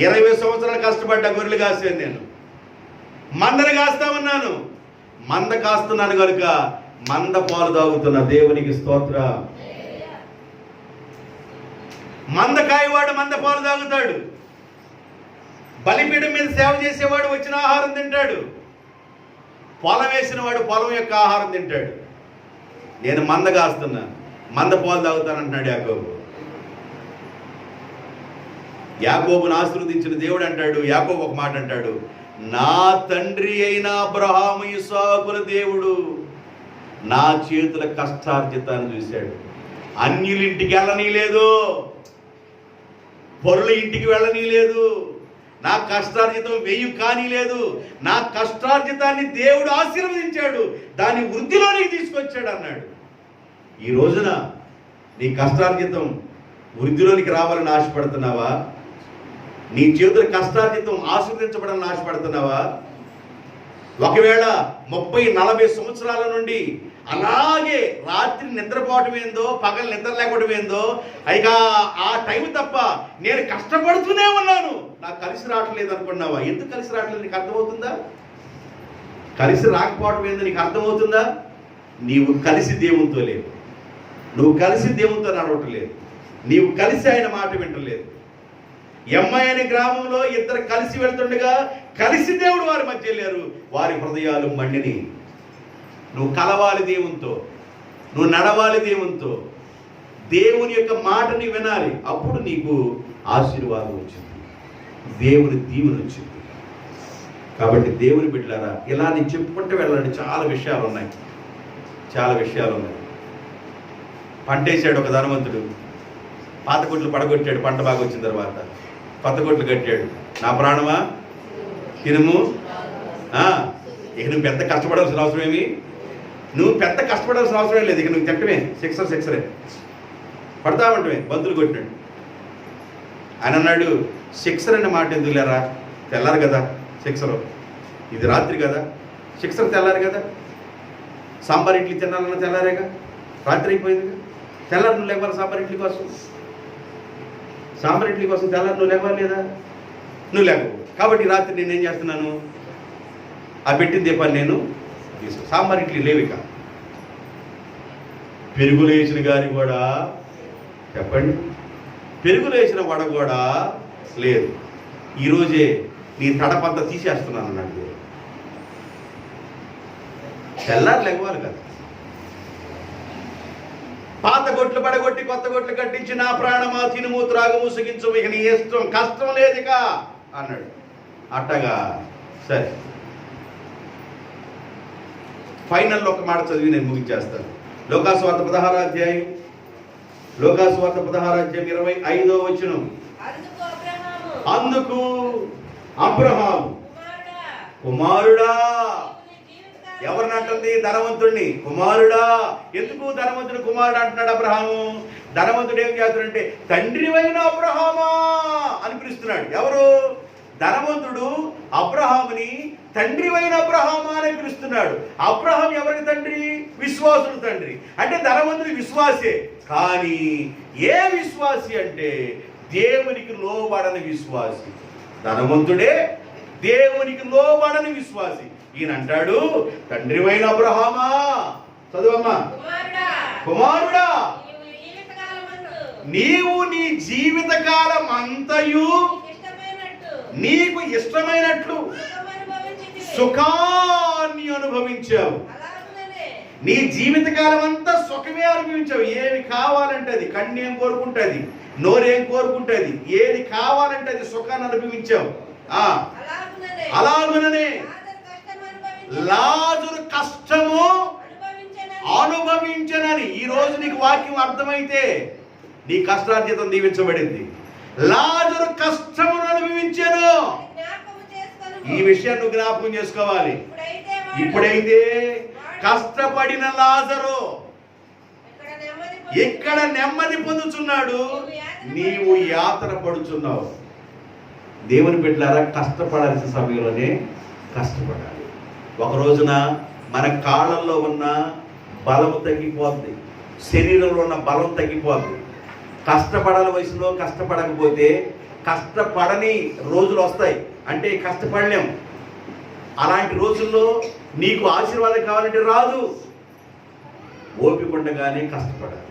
Speaker 1: 20 సంవత్సరాలు కష్టపడ్డా గొర్రెలు కాసాను నేను, మందను కాస్తా ఉన్నాను. మంద కాస్తున్నాను కనుక మంద పాలు తాగుతున్నా. దేవునికి స్తోత్రం. మంద కాయవాడు మంద పాలు తాగుతాడు. బలిపీఠం మీద సేవ చేసేవాడు వచ్చిన ఆహారం తింటాడు. పొలం వేసిన వాడు పొలం యొక్క ఆహారం తింటాడు. నేను మంద కాస్తున్నా, మంద పాలు తాగుతానంటున్నాడు యాకోబు. యాకోబును ఆశీర్వదించిన దేవుడు అంటాడు, యాకోబు ఒక మాట అంటాడు, నా తండ్రి అయిన అబ్రహాము ఇస్సాకుల దేవుడు నా చేతుల కష్టార్జితాన్ని చూశాడు. అన్యుల ఇంటికి వెళ్ళనీ లేదు, పొరుల ఇంటికి వెళ్ళనీ లేదు, నా కష్టార్జితం వెయ్యి కానీ లేదు. నా కష్టార్జితాన్ని దేవుడు ఆశీర్వదించాడు, దాన్ని వృద్ధిలోనికి తీసుకొచ్చాడు అన్నాడు. ఈ రోజున నీ కష్టార్జితం వృద్ధిలోనికి రావాలని ఆశపడుతున్నావా? నీ చేతుల కష్టార్జితం ఆశీర్వదించబడాలని ఆశపడుతున్నావా? ఒకవేళ 30-40 సంవత్సరాల నుండి అలాగే రాత్రి నిద్రపోవటం ఏందో, పగలు నిద్ర లేకపోవడం ఏందో, ఇక ఆ టైం తప్ప నేను కష్టపడుతూనే ఉన్నాను, నాకు కలిసి రావట్లేదు అనుకున్నావా? ఎందుకు కలిసి రావట్లేదు నీకు అర్థమవుతుందా? కలిసి రాకపోవటం ఏందో నీకు అర్థమవుతుందా? నీవు కలిసి దేవునితో లేవు, నువ్వు కలిసి దేవునితో నడవటం లేదు, నీవు కలిసి ఆయన మాట వింటలేదు. ఎమ్మాయి అనే గ్రామంలో 2 కలిసి వెళ్తుండగా కలిసి దేవుడు వారి మధ్య వెళ్ళారు, వారి హృదయాలు మండిని. నువ్వు కలవాలి దేవునితో, నువ్వు నడవాలి దేవునితో, దేవుని యొక్క మాటని వినాలి. అప్పుడు నీకు ఆశీర్వాదం వచ్చింది, దేవుని దీవెన వచ్చింది. కాబట్టి దేవుని బిడ్డలారా, ఇలా నేను చెప్పుకుంటూ వెళ్ళండి. చాలా విషయాలు ఉన్నాయి, చాలా విషయాలు ఉన్నాయి. పంటేశాడు ఒక ధనవంతుడు, పాత కొట్లు పడగొట్టాడు. పంట బాగా వచ్చిన తర్వాత కొత్త కొట్లు కట్టాడు. నా ప్రాణమా తినుము. ఇక నువ్వు పెద్ద కష్టపడాల్సిన అవసరం ఏమి, నువ్వు పెద్ద కష్టపడాల్సిన అవసరం లేదు. ఇక నువ్వు తింటమే, సిక్సరే పడతామంటమే. బంతులు కొట్టినాడు. ఆయన అన్నాడు, సిక్సర్ అనే మాట ఎందుకు లేరా, తెల్లారు కదా సిక్సరు, ఇది రాత్రి కదా, సిక్సర్ తెల్లారు కదా. సాంబార్ ఇడ్లీ తినాలన్నా తెల్లారేగా, రాత్రి అయిపోయిందిగా. తెల్లారు నువ్వు లేవాలి సాంబార్ ఇడ్లీ కోసం, సాంబార్ ఇడ్లీ కోసం తెల్లారు నువ్వు లేవాలి లేదా? నువ్వు లేవు. కాబట్టి రాత్రి నేనేం చేస్తున్నాను, ఆ పెట్టిన దీపాన్ని నేను సాంబార్ ఇడ్లీ లేవిక. పెరుగులు వేసిన గారి కూడా చెప్పండి, పెరుగులో వేసిన వడ కూడా లేదు. ఈరోజే నీ తడపంతా తీసేస్తున్నాను అన్నాడు. తెల్లారు లేవాలి కదా. పాత గొట్లు పడగొట్టి కొత్త గొట్లు కట్టించి నా ప్రాణమా తినుము త్రాగము సుఖించు, ఇక నీ ఇష్టం, కష్టం లేదుక అన్నాడు. అట్టగా సరే, ఫైనల్లో ఒక మాట చదివి నేను ముగించేస్తాను. లోకాసువార్త 16వ అధ్యాయం, లోకాసువార్త 16వ అధ్యాయం 25వ వచనం. అందుకు అబ్రహాము కుమారుడా, ఎవరిని అంటుంది? ధనవంతుడిని. కుమారుడా, ఎందుకు ధనవంతుడు కుమారుడు అంటున్నాడు? అబ్రహాము ధనవంతుడు ఏం చేస్తాడంటే తండ్రివైన అబ్రహామా అని పిలుస్తున్నాడు. ఎవరు? ధనవంతుడు అబ్రహాముని తండ్రివైన అబ్రహామా అని పిలుస్తున్నాడు. అబ్రహాం ఎవరికి తండ్రి? విశ్వాసుడు తండ్రి. అంటే ధనవంతుడి విశ్వాసే. కానీ ఏ విశ్వాసి అంటే దేవునికి లోబడని విశ్వాసి. ధనవంతుడే దేవునికి లోబడని విశ్వాసి. ఈయన అంటాడు, తండ్రివైన అబ్రహామా, చదువమ్మా, కుమారుడా, నీవు నీ జీవితకాలం అంతయు నీకు ఇష్టమైనట్లు సుఖాన్ని అనుభవించావు. నీ జీవితకాలం అంతా సుఖమే అనుభవించావు. ఏమి కావాలంటే అది, కన్నేం కోరుకుంటుంది, నోరేం కోరుకుంటుంది, ఏది కావాలంటే అది సుఖాన్ని అనుభవించావు. అలాగుననే లాజరు కష్టము అనుభవించనని. ఈ రోజు నీకు వాక్యం అర్థమైతే నీ కష్టార్జితం దీవించబడింది. లాజరు కష్టమును అనుభవించాను. ఈ విషయాన్ని నువ్వు జ్ఞాపకం చేసుకోవాలి. ఇప్పుడైతే కష్టపడిన లాజరు ఇక్కడ నెమ్మది పొందుతున్నాడు, నీవు యాతన పడుచున్నావు. దేవుని బిడ్డలారా, కష్టపడాల్సిన సమయంలోనే కష్టపడాలి. ఒక రోజున మన కాళ్ళల్లో ఉన్న బలము తగ్గిపోద్ది, శరీరంలో ఉన్న బలం తగ్గిపోద్ది. కష్టపడాల వయసులో కష్టపడకపోతే కష్టపడని రోజులు వస్తాయి. అంటే కష్టపడలేం. అలాంటి రోజుల్లో నీకు ఆశీర్వాదం కావాలంటే రాదు. ఓపిక ఉండగానే కష్టపడాలి.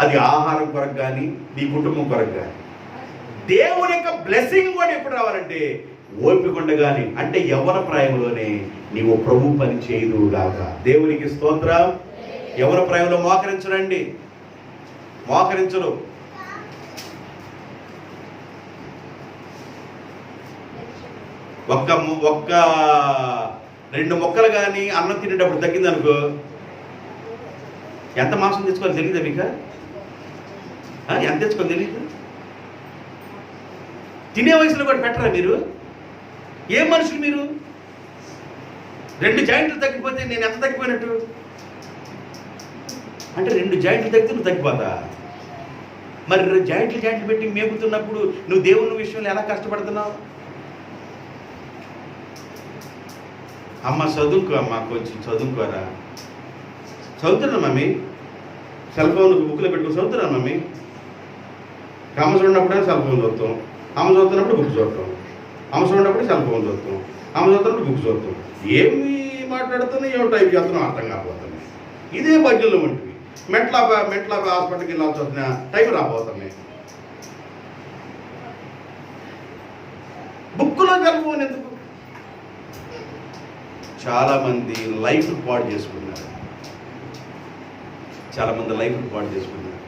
Speaker 1: అది ఆహారం కొరకు కానీ, నీ కుటుంబం కొరకు కానీ. దేవుని యొక్క బ్లెస్సింగ్ కూడా ఎప్పుడు రావాలంటే ఓపిక ఉండగానే, అంటే యవ్వన ప్రాయంలోనే నీవు ప్రభు పని చేయదుగాక. దేవునికి స్తోత్రం. యవ్వన ప్రాయంలో మోకరించరండి, మోకరించరు. ఒక్క 2 మొక్కలు కానీ అన్నం తినేటప్పుడు తగ్గిందనుకో, ఎంత మాంసం తెచ్చుకోవాలి తెలియదా మీకు? ఎంత తెచ్చుకోవాలి తెలియదు? తినే వయసులో కూడా పెట్టరా మీరు? ఏం మనుషులు మీరు? 2 జాయింట్లు తగ్గిపోతే నేను ఎంత తగ్గిపోయినట్టు? అంటే 2 జాయింట్లు తగ్గితే నువ్వు తగ్గిపోతా. మరి జాయింట్లు పెట్టి మేపుతున్నప్పుడు నువ్వు దేవుని విషయంలో ఎలా కష్టపడుతున్నావు? అమ్మ చదువుకో, అమ్మ కొంచెం చదువుకోరా. చదువుతున్నా మమ్మీ, సెల్ ఫోన్ బుక్లో పెట్టుకుని చదువుతున్నాను మమ్మీ. అమ్మ చూడనప్పుడే సెల్ ఫోన్ చదువుతాం, అమ్మ చదువుతున్నప్పుడు బుక్ చదువుతాం, అమ్మ చూడనప్పుడు సెల్ ఫోన్ చదువుతాం, అమ్మ చదువుతున్నప్పుడు బుక్ చదువుతాం. ఏమి మాట్లాడుతున్నా, ఏమో టైప్ చేస్తున్నాం అర్థం కాకపోతున్నాయి. ఇదే బడ్జెట్లో ఉంటుంది. మెట్ల హాస్పిటల్కి వెళ్ళాల్సి వస్తున్నా టైం రాబోతున్నాయి. బుక్లో సెల్ ఫోన్ ఎందుకు? చాలామంది లైఫ్ పాడు చేసుకున్నారు. చాలామంది లైఫ్ పాడు చేసుకున్నారు.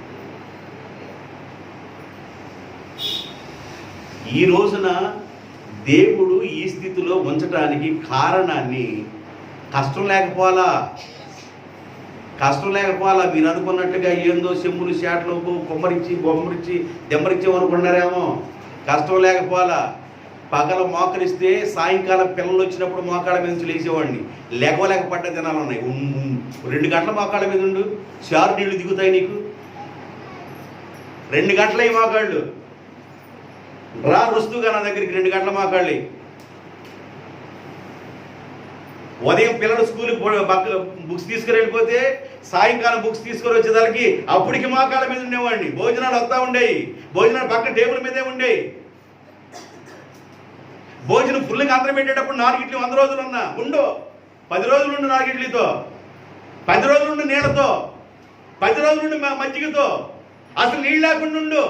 Speaker 1: ఈ రోజున దేవుడు ఈ స్థితిలో ఉంచడానికి కారణాన్ని కష్టం లేకపోవాలా. మీరు అనుకున్నట్టుగా ఏందో చెమ్ములు శాట్లు కొమ్మరిచ్చి బొమ్మరిచ్చి దెమ్మరిచ్చామనుకున్నారేమో. కష్టం లేకపోవాలా. పగల మోకరిస్తే సాయంకాలం పిల్లలు వచ్చినప్పుడు మోకాళ్ళ మీద నుంచి లేచేవాడిని. లేకపడ్డ దినాలు ఉన్నాయి. 2 గంటల మోకాళ్ళ మీద ఉండు, చారు నీళ్లు దిగుతాయి నీకు. 2 గంటల ఈ మోకాళ్ళు రా రుస్తుగా నా దగ్గరికి. 2 గంటల మోకాళ్ళి. ఉదయం పిల్లలు స్కూల్కి బుక్స్ తీసుకుని వెళ్ళిపోతే సాయంకాలం బుక్స్ తీసుకొని వచ్చేదానికి అప్పటికి మోకాళ్ళ మీద ఉండేవాడిని. భోజనాలు వస్తూ ఉండేవి. భోజనాలు పక్కన టేబుల్ మీదే ఉండేవి. భోజనం ఫుల్గా అందరం పెట్టేటప్పుడు 4 ఇడ్లీ 100 రోజులు ఉండు. 10 రోజులు ఉండు 4 ఇడ్లీతో, 10 రోజులు ఉండు నీళ్ళతో, 10 రోజులు ఉండు మజ్జిగతో, అసలు నీళ్ళు లేకుండా ఉండు,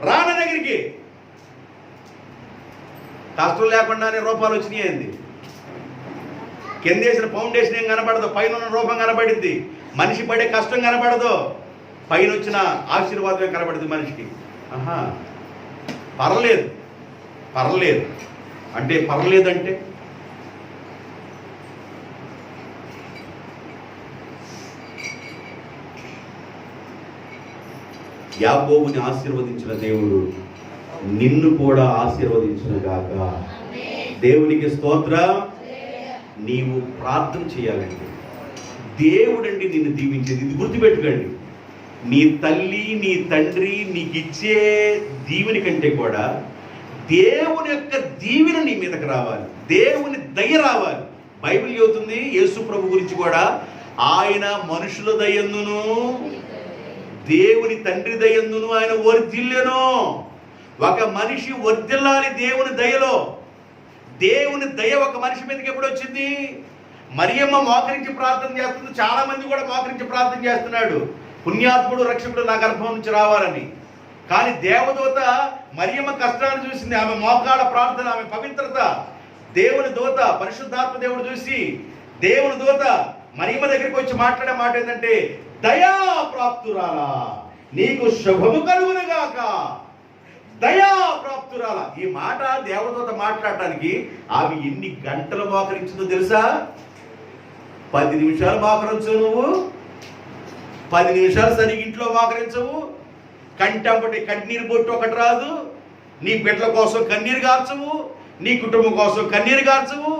Speaker 1: రాన దగ్గరికి. కష్టం లేకుండానే రూపాలు వచ్చినాయి ఏంది? కింద వేసిన ఫౌండేషన్ ఏం కనపడదు, పైన ఉన్న రూపం కనపడింది. మనిషి పడే కష్టం కనపడదు, పైన వచ్చిన ఆశీర్వాదమే కనపడుతుంది మనిషికి. ఆహా, పర్లేదు పర్లేదు అంటే పర్లేదంటే యాకోబుని ఆశీర్వదించిన దేవుడు నిన్ను కూడా ఆశీర్వదించును గాక. దేవునికి స్తోత్రం. నీవు ప్రార్థన చేయాలండి. దేవుడండి నిన్ను దీవించేది. ఇది గుర్తుపెట్టుకోండి. నీ తల్లి నీ తండ్రి నీకు ఇచ్చే దీవెని కంటే కూడా దేవుని యొక్క దీవెన నీ మీదకి రావాలి, దేవుని దయ రావాలి. బైబిల్ చెబుతుంది యేసు ప్రభు గురించి కూడా, ఆయన మనుషుల దయందును దేవుని తండ్రి దయందును ఆయన వర్ధిల్లెను. ఒక మనిషి వర్ధిల్లాలి దేవుని దయలో. దేవుని దయ ఒక మనిషి మీదకి ఎప్పుడు వచ్చింది? మరియమ్మ మోకరించి ప్రార్థన చేస్తుంది, చాలా మంది కూడా మోకరించి ప్రార్థన చేస్తున్నాడు, పుణ్యాత్ముడు రక్షకుడు నా గర్భం నుంచి రావాలని. కానీ దేవదూత మరియమ్మ కష్టాన్ని చూసింది, ఆమె మోకాళ్ళ ప్రార్థన, ఆమె పవిత్రత. దేవుని దూత పరిశుద్ధాత్మ దేవుడు చూసి, దేవుని దూత మరియమ్మ దగ్గరికి వచ్చి మాట్లాడే మాట ఏంటంటే, దయా ప్రాప్తురాలా, నీకు శుభము కలుగునుగాక, దయా ప్రాప్తురాలా. ఈ మాట దేవదూత మాట్లాడటానికి ఆమె ఎన్ని గంటలు మోకరించిందో తెలుసా? 10 నిమిషాలు మోకరించవు నువ్వు, 10 నిమిషాలు సరిగ్గా ఇంట్లో మోకరించవు, కంటంపటి కన్నీరు బొట్టు ఒకటి రాదు, నీ బిడ్డల కోసం కన్నీరు గార్చవు, నీ కుటుంబం కోసం కన్నీరు గార్చవు,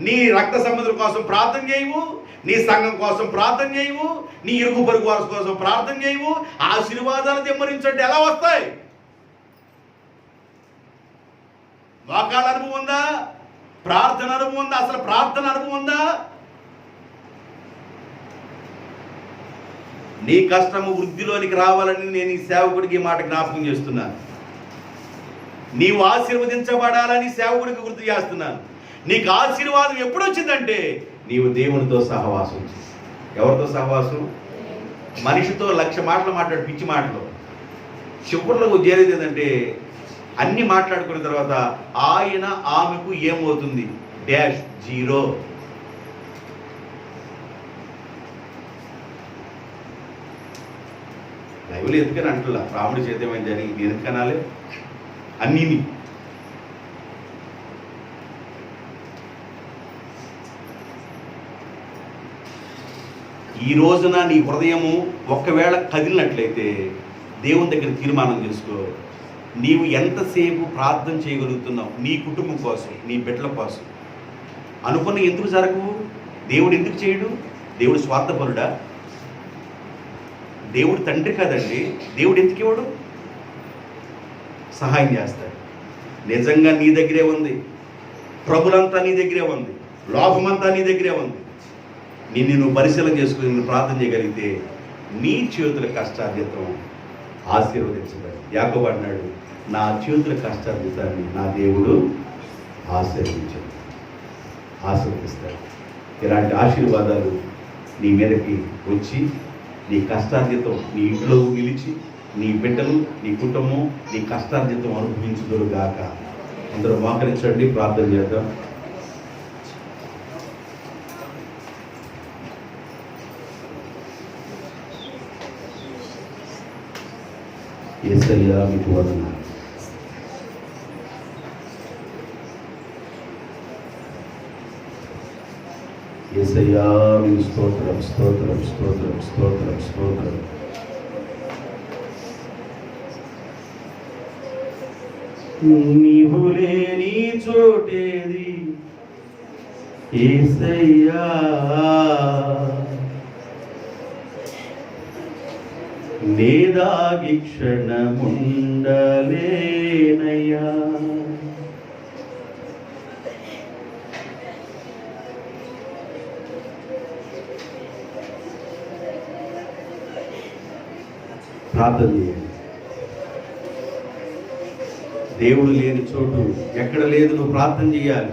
Speaker 1: నీ రక్త సంబంధుల కోసం ప్రార్థన చేయవు, నీ సంఘం కోసం ప్రార్థన చేయవు, నీ ఇరుగు పొరుగు వారి కోసం ప్రార్థన చేయవు. ఆశీర్వాదాలు దెమ్మరించండి ఎలా వస్తాయి? వాకాల అనుభవం ఉందా? ప్రార్థన అనుభవం ఉందా? అసలు ప్రార్థన అనుభవం ఉందా? నీ కష్టము వృద్ధిలోనికి రావాలని నేను ఈ సేవకుడికి మాట జ్ఞాపకం చేస్తున్నాను. నీవు ఆశీర్వదించబడాలని సేవకుడికి గుర్తు చేస్తున్నాను. నీకు ఆశీర్వాదం ఎప్పుడు వచ్చిందంటే నీవు దేవునితో సహవాసం. ఎవరితో సహవాసం? మనిషితో 1,00,000 మాటలు మాట్లాడు, పిచ్చి మాటలు. చివరిలో చేరేది ఏంటంటే అన్ని మాట్లాడుకున్న తర్వాత ఆయన ఆమెకు ఏమవుతుంది? -0. బైబిల్ ఎందుకని అంటున్నా, రాముడి చేత ఏమైనా జరిగింది ఎందుకనాలి అన్నీ. ఈ రోజున నీ హృదయము ఒకవేళ కదిలినట్లయితే దేవుని దగ్గర తీర్మానం చేసుకో. నీవు ఎంతసేపు ప్రార్థన చేయగలుగుతున్నావు నీ కుటుంబం కోసం, నీ బిడ్డల కోసం? అనుకున్న ఎందుకు జరగవు? దేవుడు ఎందుకు చేయడు? దేవుడు స్వార్థపరుడా? దేవుడు తండ్రి కదండి. దేవుడు ఎందుకు ఇవ్వడు? సహాయం చేస్తాడు. నిజంగా నీ దగ్గరే ఉంది, ప్రభులంతా నీ దగ్గరే ఉంది, లోపమంతా నీ దగ్గరే ఉంది. నువ్వు పరిశీలన చేసుకుని నువ్వు ప్రార్థన చేయగలిగితే నీ చేతుల కష్టార్జితం ఆశీర్వదించబడి. యాకోబు అన్నాడు, నా చేతుల కష్టార్జితాన్ని నా దేవుడు ఆశీర్వదిస్తాడు. ఇలాంటి ఆశీర్వాదాలు నీ మీదకి వచ్చి నీ కష్టార్జితం నీ ఇంట్లో నిలిచి నీ బిడ్డలు నీ కుటుంబం నీ కష్టార్జితం అనుభవించుదురు గాక. అందరూ మోకరించండి, ప్రార్థన చేద్దాం. యేసయ్యా మీకు వందనాలు. యేసయ్యా మీకు స్తోత్రం స్తోత్రం స్తోత్రం స్తోత్రం స్తోత్రం. నీవు లేని చోటేది యేసయ్యా, నేదాగి క్షణముండలేనయ్యా. ప్రార్థన చేయండి. దేవుడు లేని చోటు ఎక్కడ లేదు, నువ్వు ప్రార్థన చేయాలి.